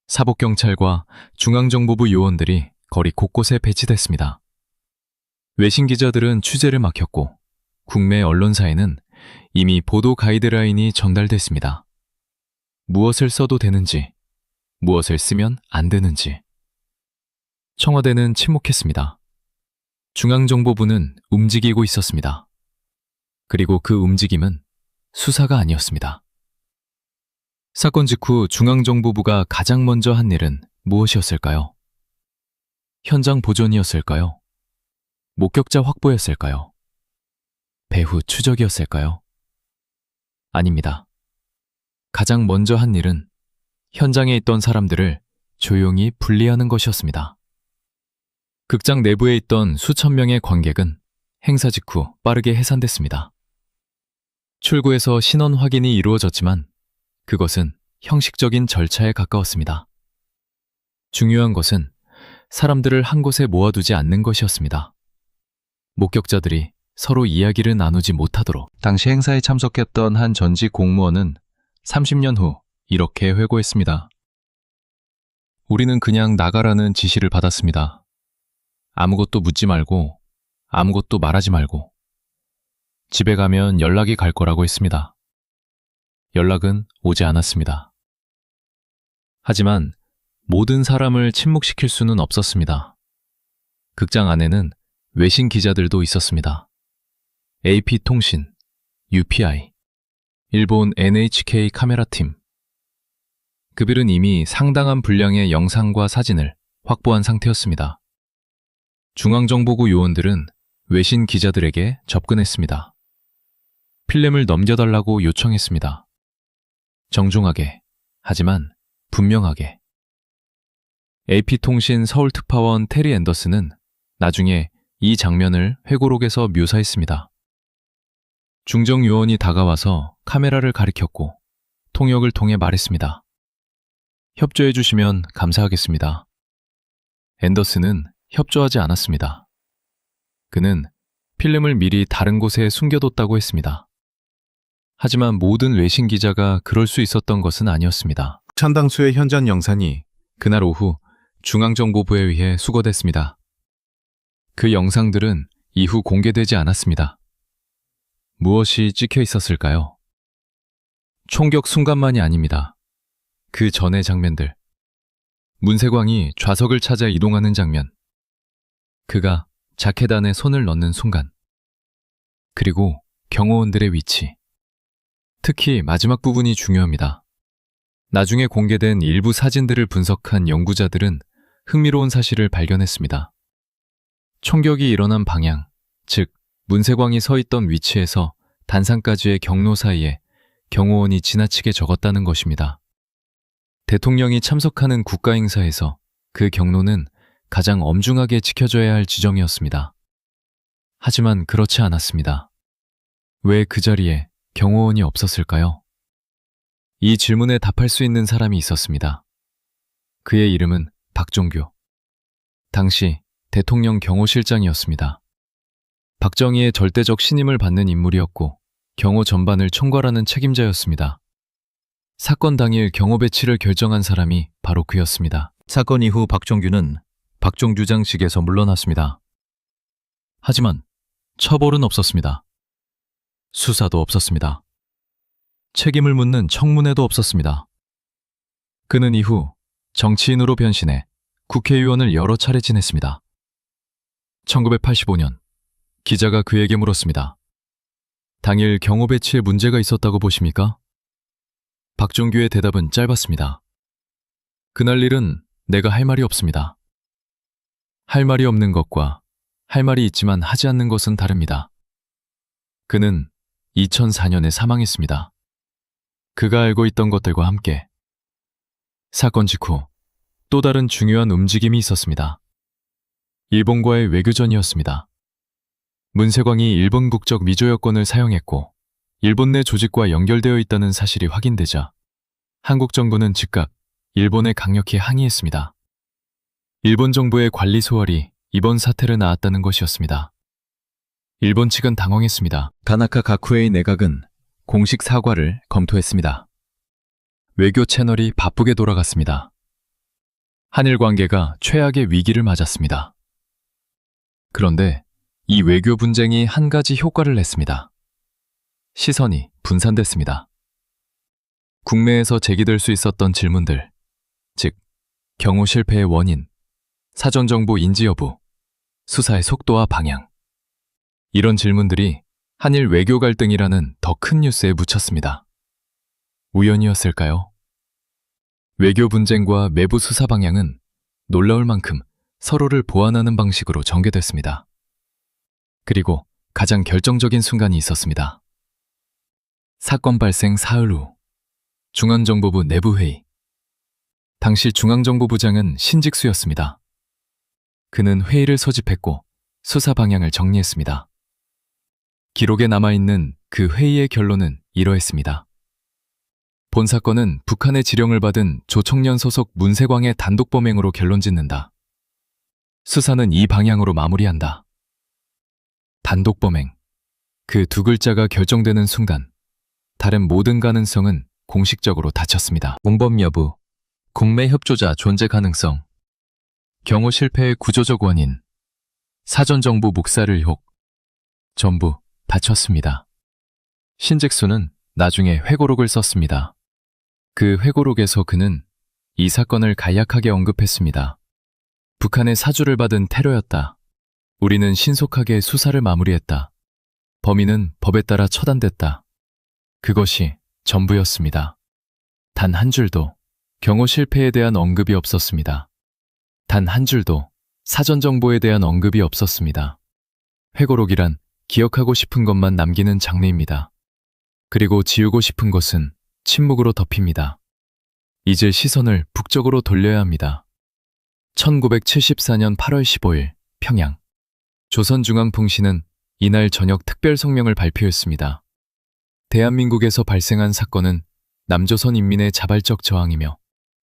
사복경찰과 중앙정보부 요원들이 거리 곳곳에 배치됐습니다. 외신 기자들은 취재를 막혔고, 국내 언론사에는 이미 보도 가이드라인이 전달됐습니다. 무엇을 써도 되는지, 무엇을 쓰면 안 되는지. 청와대는 침묵했습니다. 중앙정보부는 움직이고 있었습니다. 그리고 그 움직임은 수사가 아니었습니다. 사건 직후 중앙정보부가 가장 먼저 한 일은 무엇이었을까요? 현장 보존이었을까요? 목격자 확보였을까요? 배후 추적이었을까요? 아닙니다. 가장 먼저 한 일은 현장에 있던 사람들을 조용히 분리하는 것이었습니다. 극장 내부에 있던 수천 명의 관객은 행사 직후 빠르게 해산됐습니다. 출구에서 신원 확인이 이루어졌지만 그것은 형식적인 절차에 가까웠습니다. 중요한 것은 사람들을 한 곳에 모아두지 않는 것이었습니다. 목격자들이 서로 이야기를 나누지 못하도록. 당시 행사에 참석했던 한 전직 공무원은 30년 후 이렇게 회고했습니다. 우리는 그냥 나가라는 지시를 받았습니다. 아무것도 묻지 말고, 아무것도 말하지 말고. 집에 가면 연락이 갈 거라고 했습니다. 연락은 오지 않았습니다. 하지만 모든 사람을 침묵시킬 수는 없었습니다. 극장 안에는 외신 기자들도 있었습니다. AP통신, UPI, 일본 NHK 카메라팀. 그들은 이미 상당한 분량의 영상과 사진을 확보한 상태였습니다. 중앙정보부 요원들은 외신 기자들에게 접근했습니다. 필름을 넘겨달라고 요청했습니다. 정중하게, 하지만 분명하게. AP통신 서울특파원 테리 앤더슨은 나중에 이 장면을 회고록에서 묘사했습니다. 중정요원이 다가와서 카메라를 가리켰고 통역을 통해 말했습니다. 협조해 주시면 감사하겠습니다. 앤더슨은 협조하지 않았습니다. 그는 필름을 미리 다른 곳에 숨겨뒀다고 했습니다. 하지만 모든 외신 기자가 그럴 수 있었던 것은 아니었습니다. 찬당수의 현장 영상이 그날 오후 중앙정보부에 의해 수거됐습니다. 그 영상들은 이후 공개되지 않았습니다. 무엇이 찍혀 있었을까요? 총격 순간만이 아닙니다. 그 전의 장면들. 문세광이 좌석을 찾아 이동하는 장면. 그가 자켓 안에 손을 넣는 순간. 그리고 경호원들의 위치. 특히 마지막 부분이 중요합니다. 나중에 공개된 일부 사진들을 분석한 연구자들은 흥미로운 사실을 발견했습니다. 총격이 일어난 방향, 즉 문세광이 서 있던 위치에서 단상까지의 경로 사이에 경호원이 지나치게 적었다는 것입니다. 대통령이 참석하는 국가행사에서 그 경로는 가장 엄중하게 지켜져야 할 지정이었습니다. 하지만 그렇지 않았습니다. 왜 그 자리에 경호원이 없었을까요? 이 질문에 답할 수 있는 사람이 있었습니다. 그의 이름은 박종규. 당시 대통령 경호실장이었습니다. 박정희의 절대적 신임을 받는 인물이었고 경호 전반을 총괄하는 책임자였습니다. 사건 당일 경호 배치를 결정한 사람이 바로 그였습니다. 사건 이후 박종규는 박종주장직에서 물러났습니다. 하지만 처벌은 없었습니다. 수사도 없었습니다. 책임을 묻는 청문회도 없었습니다. 그는 이후 정치인으로 변신해 국회의원을 여러 차례 지냈습니다. 1985년 기자가 그에게 물었습니다. 당일 경호 배치에 문제가 있었다고 보십니까? 박종규의 대답은 짧았습니다. 그날 일은 내가 할 말이 없습니다. 할 말이 없는 것과 할 말이 있지만 하지 않는 것은 다릅니다. 그는 2004년에 사망했습니다. 그가 알고 있던 것들과 함께 사건 직후 또 다른 중요한 움직임이 있었습니다. 일본과의 외교전이었습니다. 문세광이 일본 국적 미조 여권을 사용했고 일본 내 조직과 연결되어 있다는 사실이 확인되자 한국 정부는 즉각 일본에 강력히 항의했습니다. 일본 정부의 관리 소홀이 이번 사태를 낳았다는 것이었습니다. 일본 측은 당황했습니다. 다나카 가쿠에이 내각은 공식 사과를 검토했습니다. 외교 채널이 바쁘게 돌아갔습니다. 한일 관계가 최악의 위기를 맞았습니다. 그런데 이 외교 분쟁이 한 가지 효과를 냈습니다. 시선이 분산됐습니다. 국내에서 제기될 수 있었던 질문들, 즉 경호 실패의 원인, 사전 정보 인지 여부, 수사의 속도와 방향. 이런 질문들이 한일 외교 갈등이라는 더 큰 뉴스에 묻혔습니다. 우연이었을까요? 외교 분쟁과 내부 수사 방향은 놀라울 만큼 서로를 보완하는 방식으로 전개됐습니다. 그리고 가장 결정적인 순간이 있었습니다. 사건 발생 사흘 후 중앙정보부 내부회의. 당시 중앙정보부장은 신직수였습니다. 그는 회의를 소집했고 수사 방향을 정리했습니다. 기록에 남아있는 그 회의의 결론은 이러했습니다. 본 사건은 북한의 지령을 받은 조청년 소속 문세광의 단독 범행으로 결론짓는다. 수사는 이 방향으로 마무리한다. 단독 범행. 그 두 글자가 결정되는 순간 다른 모든 가능성은 공식적으로 닫혔습니다. 공범 여부, 국내 협조자 존재 가능성, 경호 실패의 구조적 원인, 사전 정보 묵살 의혹, 전부 닫혔습니다. 신직수는 나중에 회고록을 썼습니다. 그 회고록에서 그는 이 사건을 간략하게 언급했습니다. 북한의 사주를 받은 테러였다. 우리는 신속하게 수사를 마무리했다. 범인은 법에 따라 처단됐다. 그것이 전부였습니다. 단 한 줄도 경호 실패에 대한 언급이 없었습니다. 단 한 줄도 사전 정보에 대한 언급이 없었습니다. 회고록이란 기억하고 싶은 것만 남기는 장르입니다. 그리고 지우고 싶은 것은 침묵으로 덮입니다. 이제 시선을 북쪽으로 돌려야 합니다. 1974년 8월 15일 평양. 조선중앙통신은 이날 저녁 특별 성명을 발표했습니다. 대한민국에서 발생한 사건은 남조선 인민의 자발적 저항이며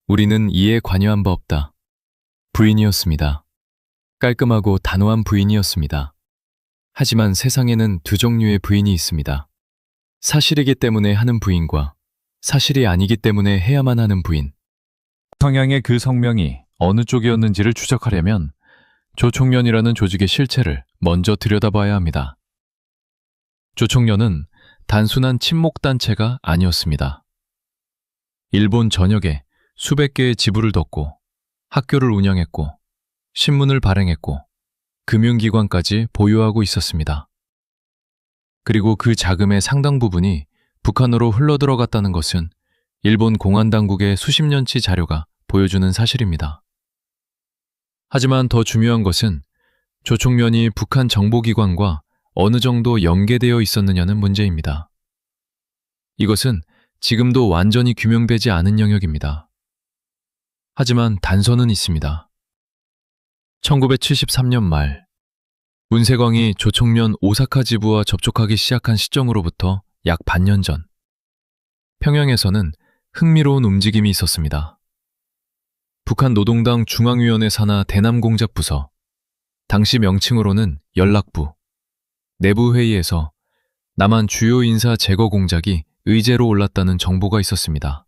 우리는 이에 관여한 바 없다. 부인이었습니다. 깔끔하고 단호한 부인이었습니다. 하지만 세상에는 두 종류의 부인이 있습니다. 사실이기 때문에 하는 부인과 사실이 아니기 때문에 해야만 하는 부인. 평양의 그 성명이 어느 쪽이었는지를 추적하려면 조총련이라는 조직의 실체를 먼저 들여다봐야 합니다. 조총련은 단순한 친목단체가 아니었습니다. 일본 전역에 수백 개의 지부를 뒀고 학교를 운영했고 신문을 발행했고 금융기관까지 보유하고 있었습니다. 그리고 그 자금의 상당 부분이 북한으로 흘러들어갔다는 것은 일본 공안당국의 수십 년치 자료가 보여주는 사실입니다. 하지만 더 중요한 것은 조총련이 북한 정보기관과 어느 정도 연계되어 있었느냐는 문제입니다. 이것은 지금도 완전히 규명되지 않은 영역입니다. 하지만 단서는 있습니다. 1973년 말 문세광이 조총련 오사카 지부와 접촉하기 시작한 시점으로부터 약 반년 전 평양에서는 흥미로운 움직임이 있었습니다. 북한 노동당 중앙위원회 산하 대남공작부서, 당시 명칭으로는 연락부, 내부회의에서 남한 주요 인사 제거 공작이 의제로 올랐다는 정보가 있었습니다.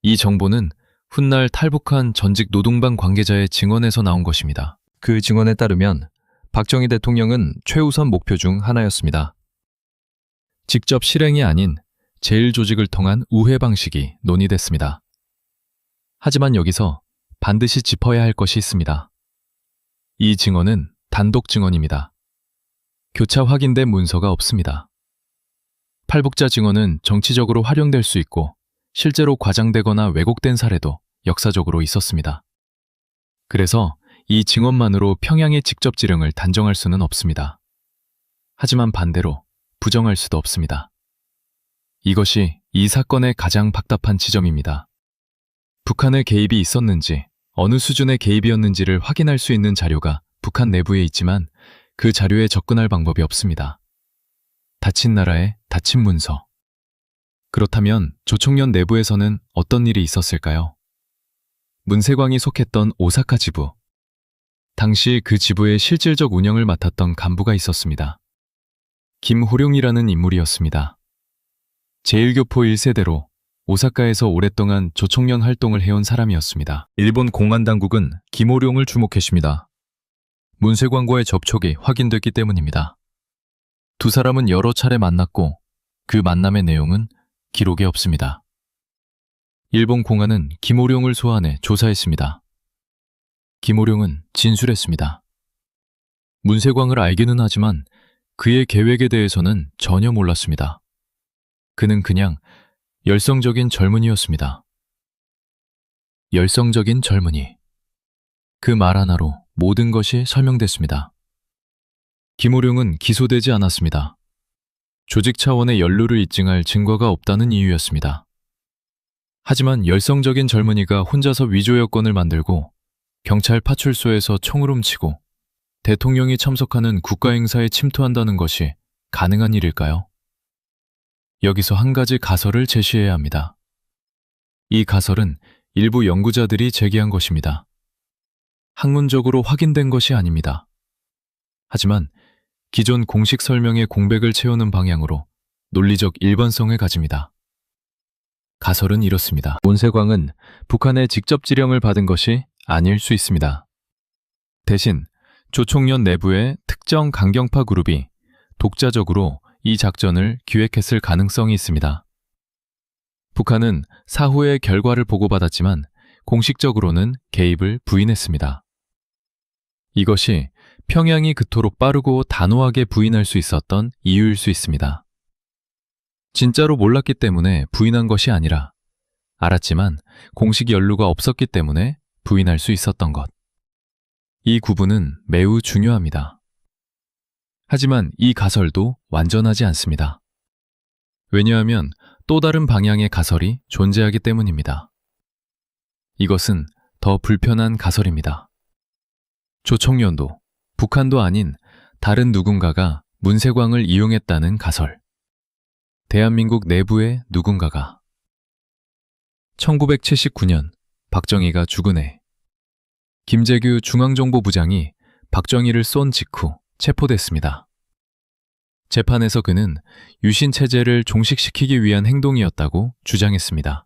이 정보는 훗날 탈북한 전직 노동당 관계자의 증언에서 나온 것입니다. 그 증언에 따르면 박정희 대통령은 최우선 목표 중 하나였습니다. 직접 실행이 아닌 제1조직을 통한 우회 방식이 논의됐습니다. 하지만 여기서 반드시 짚어야 할 것이 있습니다. 이 증언은 단독 증언입니다. 교차 확인된 문서가 없습니다. 팔북자 증언은 정치적으로 활용될 수 있고 실제로 과장되거나 왜곡된 사례도 역사적으로 있었습니다. 그래서 이 증언만으로 평양의 직접 지령을 단정할 수는 없습니다. 하지만 반대로 부정할 수도 없습니다. 이것이 이 사건의 가장 박답한 지점입니다. 북한의 개입이 있었는지 어느 수준의 개입이었는지를 확인할 수 있는 자료가 북한 내부에 있지만 그 자료에 접근할 방법이 없습니다. 닫힌 나라에 닫힌 문서. 그렇다면 조총련 내부에서는 어떤 일이 있었을까요? 문세광이 속했던 오사카 지부. 당시 그 지부의 실질적 운영을 맡았던 간부가 있었습니다. 김호룡이라는 인물이었습니다. 제1교포 1세대로 오사카에서 오랫동안 조총련 활동을 해온 사람이었습니다. 일본 공안당국은 김호룡을 주목했습니다. 문세광과의 접촉이 확인됐기 때문입니다. 두 사람은 여러 차례 만났고 그 만남의 내용은 기록에 없습니다. 일본 공안은 김호룡을 소환해 조사했습니다. 김호룡은 진술했습니다. 문세광을 알기는 하지만 그의 계획에 대해서는 전혀 몰랐습니다. 그는 그냥 열성적인 젊은이였습니다. 열성적인 젊은이. 그 말 하나로 모든 것이 설명됐습니다. 김호룡은 기소되지 않았습니다. 조직 차원의 연루를 입증할 증거가 없다는 이유였습니다. 하지만 열성적인 젊은이가 혼자서 위조 여권을 만들고 경찰 파출소에서 총을 훔치고 대통령이 참석하는 국가행사에 침투한다는 것이 가능한 일일까요? 여기서 한 가지 가설을 제시해야 합니다. 이 가설은 일부 연구자들이 제기한 것입니다. 학문적으로 확인된 것이 아닙니다. 하지만 기존 공식 설명의 공백을 채우는 방향으로 논리적 일관성을 가집니다. 가설은 이렇습니다. 문세광은 북한의 직접 지령을 받은 것이 아닐 수 있습니다. 대신 조총련 내부의 특정 강경파 그룹이 독자적으로 이 작전을 기획했을 가능성이 있습니다. 북한은 사후의 결과를 보고받았지만 공식적으로는 개입을 부인했습니다. 이것이 평양이 그토록 빠르고 단호하게 부인할 수 있었던 이유일 수 있습니다. 진짜로 몰랐기 때문에 부인한 것이 아니라 알았지만 공식 연루가 없었기 때문에 부인할 수 있었던 것. 이 구분은 매우 중요합니다. 하지만 이 가설도 완전하지 않습니다. 왜냐하면 또 다른 방향의 가설이 존재하기 때문입니다. 이것은 더 불편한 가설입니다. 조총련도 북한도 아닌 다른 누군가가 문세광을 이용했다는 가설. 대한민국 내부의 누군가가 1979년 박정희가 죽은 해 김재규 중앙정보부장이 박정희를 쏜 직후 체포됐습니다. 재판에서 그는 유신 체제를 종식시키기 위한 행동이었다고 주장했습니다.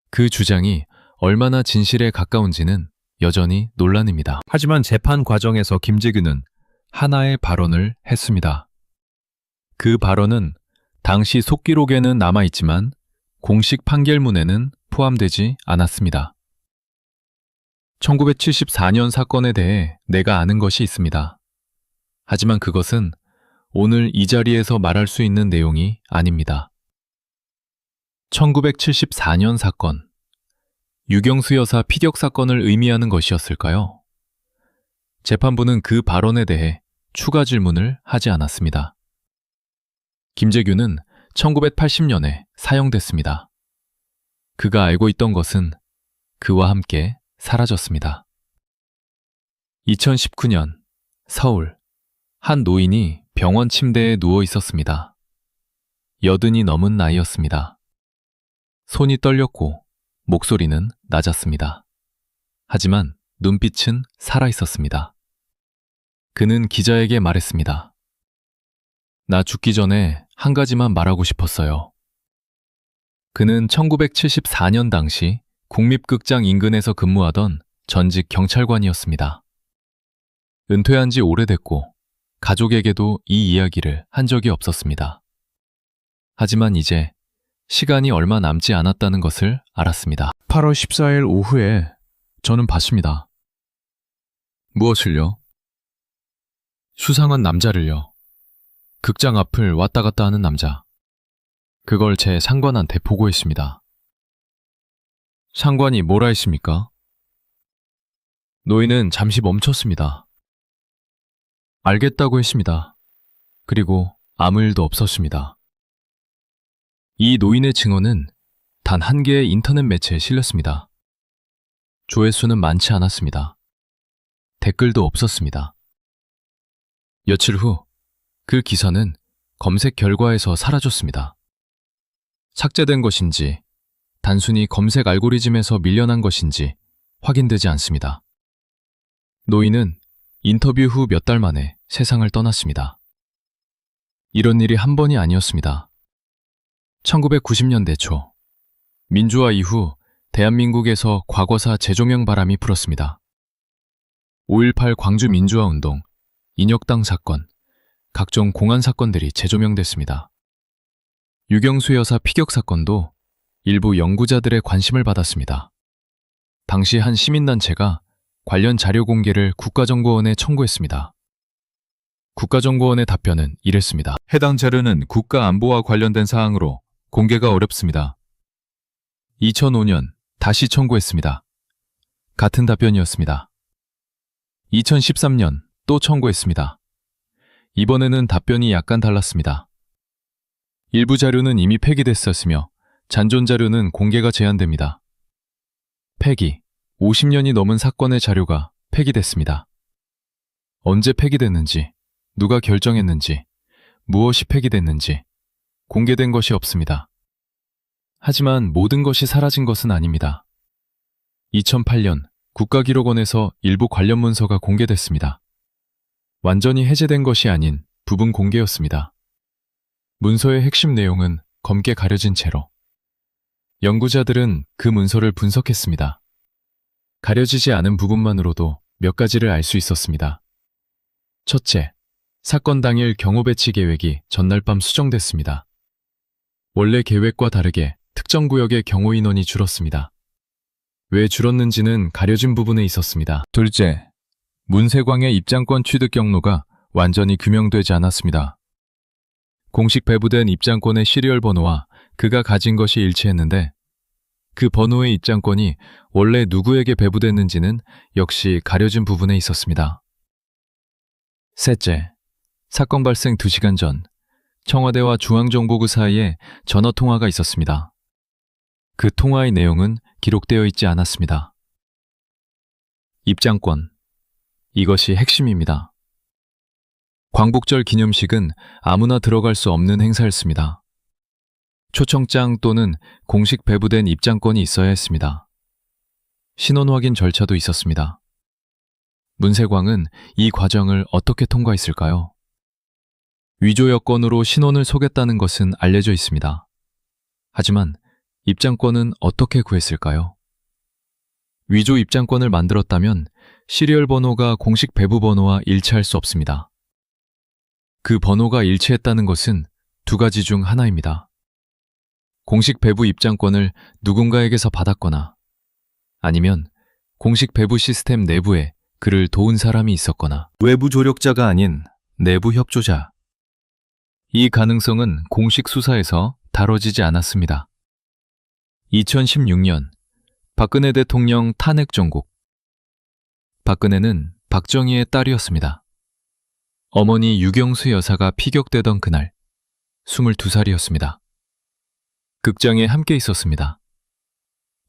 그 주장이 얼마나 진실에 가까운지는 여전히 논란입니다. 하지만 재판 과정에서 김재규는 하나의 발언을 했습니다. 그 발언은 당시 속기록에는 남아있지만 공식 판결문에는 포함되지 않았습니다. 1974년 사건에 대해 내가 아는 것이 있습니다. 하지만 그것은 오늘 이 자리에서 말할 수 있는 내용이 아닙니다. 1974년 사건, 유경수 여사 피격 사건을 의미하는 것이었을까요? 재판부는 그 발언에 대해 추가 질문을 하지 않았습니다. 김재규는 1980년에 사형됐습니다. 그가 알고 있던 것은 그와 함께 사라졌습니다. 2019년 서울 한 노인이 병원 침대에 누워 있었습니다. 80이 넘은 나이였습니다. 손이 떨렸고 목소리는 낮았습니다. 하지만 눈빛은 살아 있었습니다. 그는 기자에게 말했습니다. 나 죽기 전에 한 가지만 말하고 싶었어요. 그는 1974년 당시 국립극장 인근에서 근무하던 전직 경찰관이었습니다. 은퇴한 지 오래됐고 가족에게도 이 이야기를 한 적이 없었습니다. 하지만 이제 시간이 얼마 남지 않았다는 것을 알았습니다. 8월 14일 오후에 저는 봤습니다. 무엇을요? 수상한 남자를요. 극장 앞을 왔다 갔다 하는 남자. 그걸 제 상관한테 보고했습니다. 상관이 뭐라 했습니까? 노인은 잠시 멈췄습니다. 알겠다고 했습니다. 그리고 아무 일도 없었습니다. 이 노인의 증언은 단 한 개의 인터넷 매체에 실렸습니다. 조회수는 많지 않았습니다. 댓글도 없었습니다. 며칠 후 그 기사는 검색 결과에서 사라졌습니다. 삭제된 것인지 단순히 검색 알고리즘에서 밀려난 것인지 확인되지 않습니다. 노인은 인터뷰 후 몇 달 만에 세상을 떠났습니다. 이런 일이 한 번이 아니었습니다. 1990년대 초 민주화 이후 대한민국에서 과거사 재조명 바람이 불었습니다. 5.18 광주 민주화 운동, 인혁당 사건, 각종 공안 사건들이 재조명됐습니다. 유경수 여사 피격 사건도 일부 연구자들의 관심을 받았습니다. 당시 한 시민단체가 관련 자료 공개를 국가정보원에 청구했습니다. 국가정보원의 답변은 이랬습니다. 해당 자료는 국가안보와 관련된 사항으로 공개가 어렵습니다. 2005년 다시 청구했습니다. 같은 답변이었습니다. 2013년 또 청구했습니다. 이번에는 답변이 약간 달랐습니다. 일부 자료는 이미 폐기됐었으며 잔존 자료는 공개가 제한됩니다. 폐기, 50년이 넘은 사건의 자료가 폐기됐습니다. 언제 폐기됐는지, 누가 결정했는지, 무엇이 폐기됐는지 공개된 것이 없습니다. 하지만 모든 것이 사라진 것은 아닙니다. 2008년 국가기록원에서 일부 관련 문서가 공개됐습니다. 완전히 해제된 것이 아닌 부분 공개였습니다. 문서의 핵심 내용은 검게 가려진 채로 연구자들은 그 문서를 분석했습니다. 가려지지 않은 부분만으로도 몇 가지를 알 수 있었습니다. 첫째, 사건 당일 경호 배치 계획이 전날 밤 수정됐습니다. 원래 계획과 다르게 특정 구역의 경호 인원이 줄었습니다. 왜 줄었는지는 가려진 부분에 있었습니다. 둘째, 문세광의 입장권 취득 경로가 완전히 규명되지 않았습니다. 공식 배부된 입장권의 시리얼 번호와 그가 가진 것이 일치했는데 그 번호의 입장권이 원래 누구에게 배부됐는지는 역시 가려진 부분에 있었습니다. 셋째, 사건 발생 2시간 전 청와대와 중앙정보국 사이에 전화통화가 있었습니다. 그 통화의 내용은 기록되어 있지 않았습니다. 입장권. 이것이 핵심입니다. 광복절 기념식은 아무나 들어갈 수 없는 행사였습니다. 초청장 또는 공식 배부된 입장권이 있어야 했습니다. 신원 확인 절차도 있었습니다. 문세광은 이 과정을 어떻게 통과했을까요? 위조 여권으로 신원을 속였다는 것은 알려져 있습니다. 하지만 입장권은 어떻게 구했을까요? 위조 입장권을 만들었다면 시리얼 번호가 공식 배부 번호와 일치할 수 없습니다. 그 번호가 일치했다는 것은 두 가지 중 하나입니다. 공식 배부 입장권을 누군가에게서 받았거나 아니면 공식 배부 시스템 내부에 그를 도운 사람이 있었거나 외부 조력자가 아닌 내부 협조자. 이 가능성은 공식 수사에서 다뤄지지 않았습니다. 2016년 박근혜 대통령 탄핵 정국. 박근혜는 박정희의 딸이었습니다. 어머니 유경수 여사가 피격되던 그날 22살이었습니다. 극장에 함께 있었습니다.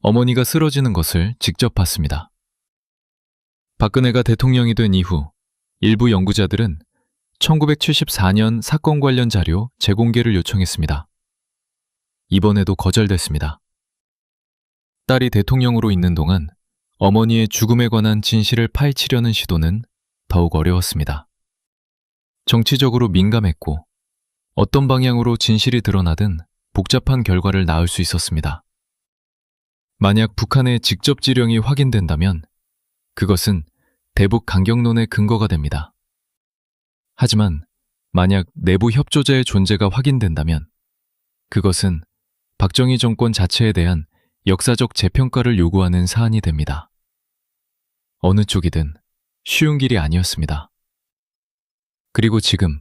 어머니가 쓰러지는 것을 직접 봤습니다. 박근혜가 대통령이 된 이후 일부 연구자들은 1974년 사건 관련 자료 재공개를 요청했습니다. 이번에도 거절됐습니다. 딸이 대통령으로 있는 동안 어머니의 죽음에 관한 진실을 파헤치려는 시도는 더욱 어려웠습니다. 정치적으로 민감했고 어떤 방향으로 진실이 드러나든 복잡한 결과를 낳을 수 있었습니다. 만약 북한의 직접 지령이 확인된다면 그것은 대북 강경론의 근거가 됩니다. 하지만 만약 내부 협조자의 존재가 확인된다면 그것은 박정희 정권 자체에 대한 역사적 재평가를 요구하는 사안이 됩니다. 어느 쪽이든 쉬운 길이 아니었습니다. 그리고 지금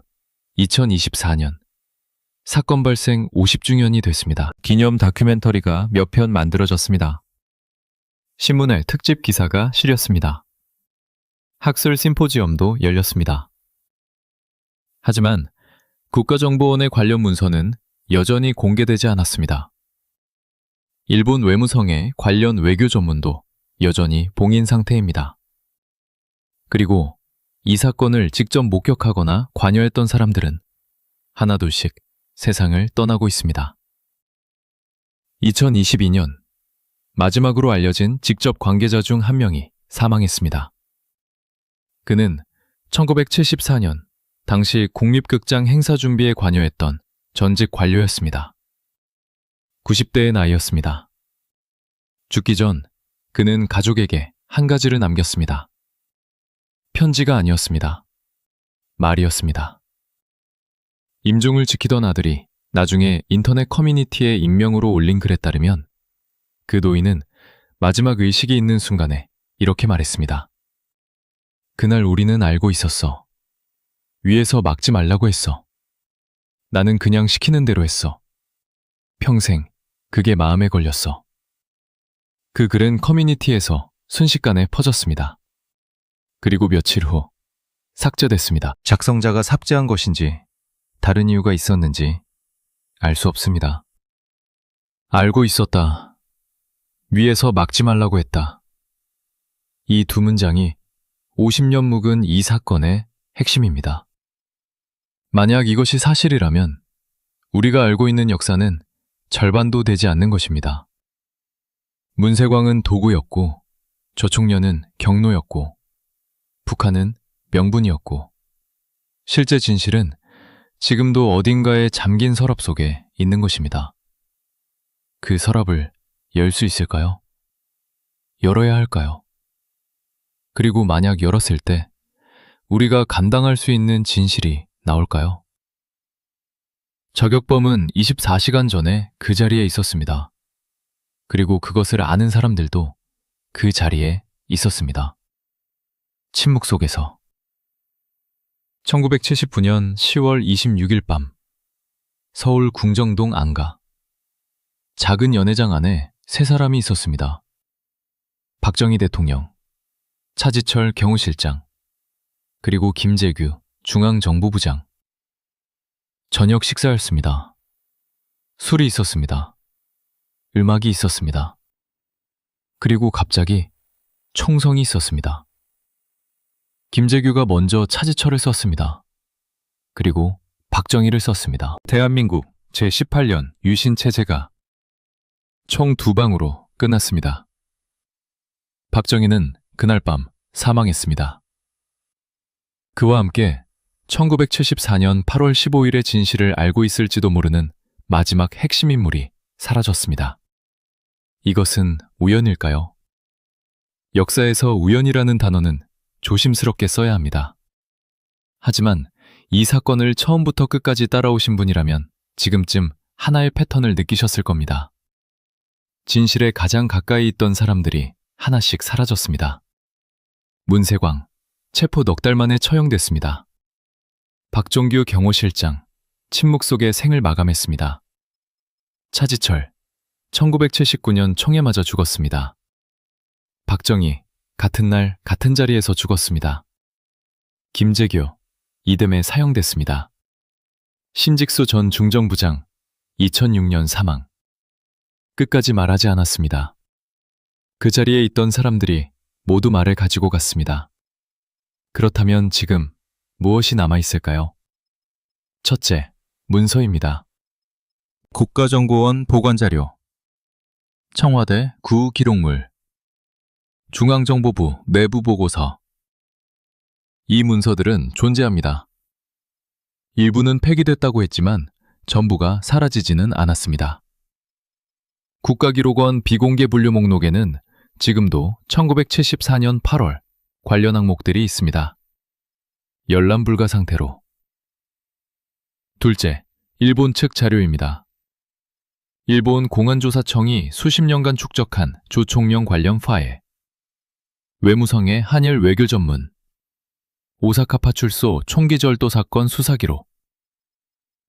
2024년 사건 발생 50주년이 됐습니다. 기념 다큐멘터리가 몇 편 만들어졌습니다. 신문에 특집 기사가 실렸습니다. 학술 심포지엄도 열렸습니다. 하지만 국가정보원의 관련 문서는 여전히 공개되지 않았습니다. 일본 외무성의 관련 외교 전문도 여전히 봉인 상태입니다. 그리고 이 사건을 직접 목격하거나 관여했던 사람들은 하나둘씩 세상을 떠나고 있습니다. 2022년 마지막으로 알려진 직접 관계자 중 한 명이 사망했습니다. 그는 1974년 당시 국립극장 행사 준비에 관여했던 전직 관료였습니다. 90대의 나이였습니다. 죽기 전 그는 가족에게 한 가지를 남겼습니다. 편지가 아니었습니다. 말이었습니다. 임종을 지키던 아들이 나중에 인터넷 커뮤니티에 익명으로 올린 글에 따르면 그 노인은 마지막 의식이 있는 순간에 이렇게 말했습니다. 그날 우리는 알고 있었어. 위에서 막지 말라고 했어. 나는 그냥 시키는 대로 했어. 평생 그게 마음에 걸렸어. 그 글은 커뮤니티에서 순식간에 퍼졌습니다. 그리고 며칠 후 삭제됐습니다. 작성자가 삭제한 것인지 다른 이유가 있었는지 알 수 없습니다. 알고 있었다. 위에서 막지 말라고 했다. 이 두 문장이 50년 묵은 이 사건의 핵심입니다. 만약 이것이 사실이라면 우리가 알고 있는 역사는 절반도 되지 않는 것입니다. 문세광은 도구였고 조총련은 경로였고 북한은 명분이었고 실제 진실은 지금도 어딘가에 잠긴 서랍 속에 있는 것입니다. 그 서랍을 열 수 있을까요? 열어야 할까요? 그리고 만약 열었을 때 우리가 감당할 수 있는 진실이 나올까요? 저격범은 24시간 전에 그 자리에 있었습니다. 그리고 그것을 아는 사람들도 그 자리에 있었습니다. 침묵 속에서 1979년 10월 26일 밤 서울 궁정동 안가 작은 연회장 안에 세 사람이 있었습니다. 박정희 대통령, 차지철 경호실장, 그리고 김재규 중앙정보부장. 저녁 식사였습니다. 술이 있었습니다. 음악이 있었습니다. 그리고 갑자기 총성이 있었습니다. 김재규가 먼저 차지철을 썼습니다. 그리고 박정희를 썼습니다. 대한민국 제18년 유신 체제가 총 2방으로 끝났습니다. 박정희는 그날 밤 사망했습니다. 그와 함께 1974년 8월 15일의 진실을 알고 있을지도 모르는 마지막 핵심 인물이 사라졌습니다. 이것은 우연일까요? 역사에서 우연이라는 단어는 조심스럽게 써야 합니다. 하지만 이 사건을 처음부터 끝까지 따라오신 분이라면 지금쯤 하나의 패턴을 느끼셨을 겁니다. 진실에 가장 가까이 있던 사람들이 하나씩 사라졌습니다. 문세광, 체포 넉 달 만에 처형됐습니다. 박종규 경호실장, 침묵 속에 생을 마감했습니다. 차지철, 1979년 총에 맞아 죽었습니다. 박정희, 같은 날 같은 자리에서 죽었습니다. 김재규, 이듬해 사형됐습니다. 신직수 전 중정부장, 2006년 사망. 끝까지 말하지 않았습니다. 그 자리에 있던 사람들이 모두 말을 가지고 갔습니다. 그렇다면 지금 무엇이 남아있을까요? 첫째, 문서입니다. 국가정보원 보관자료, 청와대 구기록물, 중앙정보부 내부보고서. 이 문서들은 존재합니다. 일부는 폐기됐다고 했지만 전부가 사라지지는 않았습니다. 국가기록원 비공개 분류 목록에는 지금도 1974년 8월 관련 항목들이 있습니다. 열람 불가 상태로. 둘째, 일본 측 자료입니다. 일본 공안조사청이 수십 년간 축적한 조총련 관련 파일, 외무성의 한일 외교 전문, 오사카 파출소 총기 절도 사건 수사기록.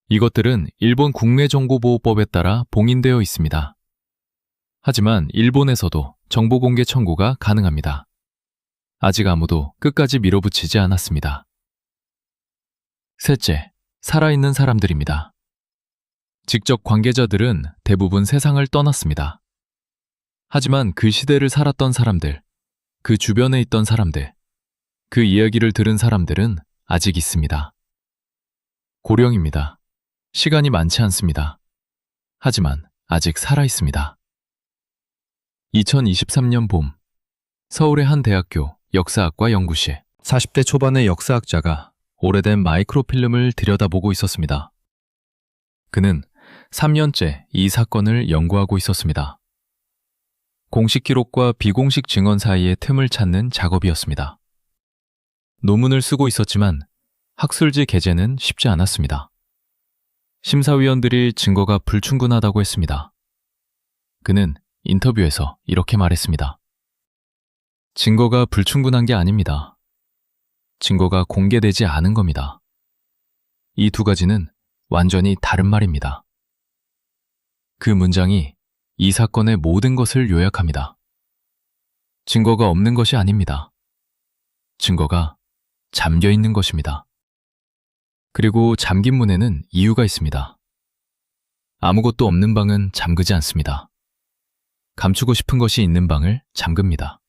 이것들은 일본 국내정보보호법에 따라 봉인되어 있습니다. 하지만 일본에서도 정보 공개 청구가 가능합니다. 아직 아무도 끝까지 밀어붙이지 않았습니다. 셋째, 살아있는 사람들입니다. 직접 관계자들은 대부분 세상을 떠났습니다. 하지만 그 시대를 살았던 사람들, 그 주변에 있던 사람들, 그 이야기를 들은 사람들은 아직 있습니다. 고령입니다. 시간이 많지 않습니다. 하지만 아직 살아있습니다. 2023년 봄, 서울의 한 대학교 역사학과 연구실, 40대 초반의 역사학자가 오래된 마이크로필름을 들여다보고 있었습니다. 그는 3년째 이 사건을 연구하고 있었습니다. 공식 기록과 비공식 증언 사이의 틈을 찾는 작업이었습니다. 논문을 쓰고 있었지만 학술지 게재는 쉽지 않았습니다. 심사위원들이 증거가 불충분하다고 했습니다. 그는 인터뷰에서 이렇게 말했습니다. 증거가 불충분한 게 아닙니다. 증거가 공개되지 않은 겁니다. 이 두 가지는 완전히 다른 말입니다. 그 문장이 이 사건의 모든 것을 요약합니다. 증거가 없는 것이 아닙니다. 증거가 잠겨 있는 것입니다. 그리고 잠긴 문에는 이유가 있습니다. 아무것도 없는 방은 잠그지 않습니다. 감추고 싶은 것이 있는 방을 잠깁니다.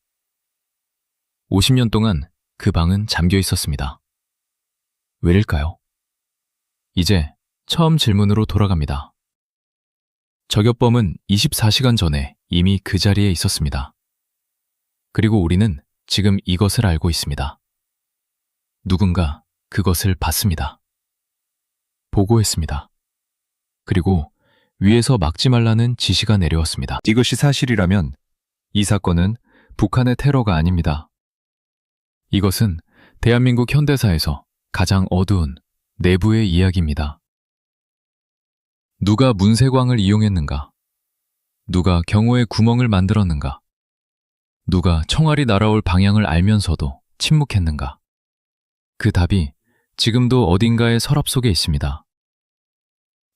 50년 동안 그 방은 잠겨 있었습니다. 왜일까요? 이제 처음 질문으로 돌아갑니다. 저격범은 24시간 전에 이미 그 자리에 있었습니다. 그리고 우리는 지금 이것을 알고 있습니다. 누군가 그것을 봤습니다. 보고했습니다. 그리고 위에서 막지 말라는 지시가 내려왔습니다. 이것이 사실이라면 이 사건은 북한의 테러가 아닙니다. 이것은 대한민국 현대사에서 가장 어두운 내부의 이야기입니다. 누가 문세광을 이용했는가? 누가 경호의 구멍을 만들었는가? 누가 총알이 날아올 방향을 알면서도 침묵했는가? 그 답이 지금도 어딘가의 서랍 속에 있습니다.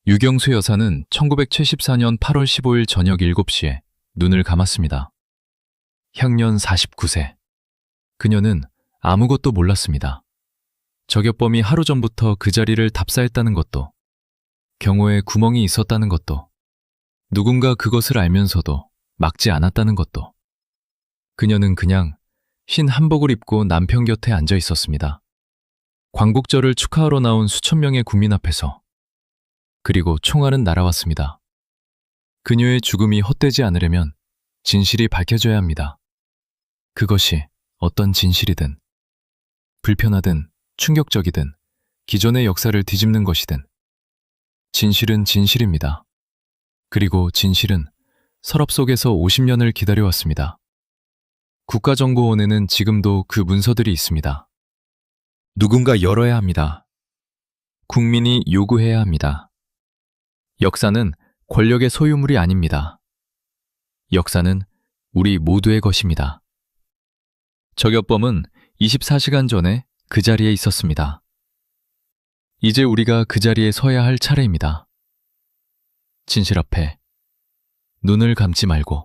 유경수 여사는 1974년 8월 15일 저녁 7시에 눈을 감았습니다. 향년 49세. 그녀는 아무것도 몰랐습니다. 저격범이 하루 전부터 그 자리를 답사했다는 것도, 경호에 구멍이 있었다는 것도, 누군가 그것을 알면서도 막지 않았다는 것도. 그녀는 그냥 흰 한복을 입고 남편 곁에 앉아 있었습니다. 광복절을 축하하러 나온 수천 명의 국민 앞에서 그리고 총알은 날아왔습니다. 그녀의 죽음이 헛되지 않으려면 진실이 밝혀져야 합니다. 그것이 어떤 진실이든, 불편하든 충격적이든 기존의 역사를 뒤집는 것이든 진실은 진실입니다. 그리고 진실은 서랍 속에서 50년을 기다려왔습니다. 국가정보원에는 지금도 그 문서들이 있습니다. 누군가 열어야 합니다. 국민이 요구해야 합니다. 역사는 권력의 소유물이 아닙니다. 역사는 우리 모두의 것입니다. 저격범은 24시간 전에 그 자리에 있었습니다. 이제 우리가 그 자리에 서야 할 차례입니다. 진실 앞에 눈을 감지 말고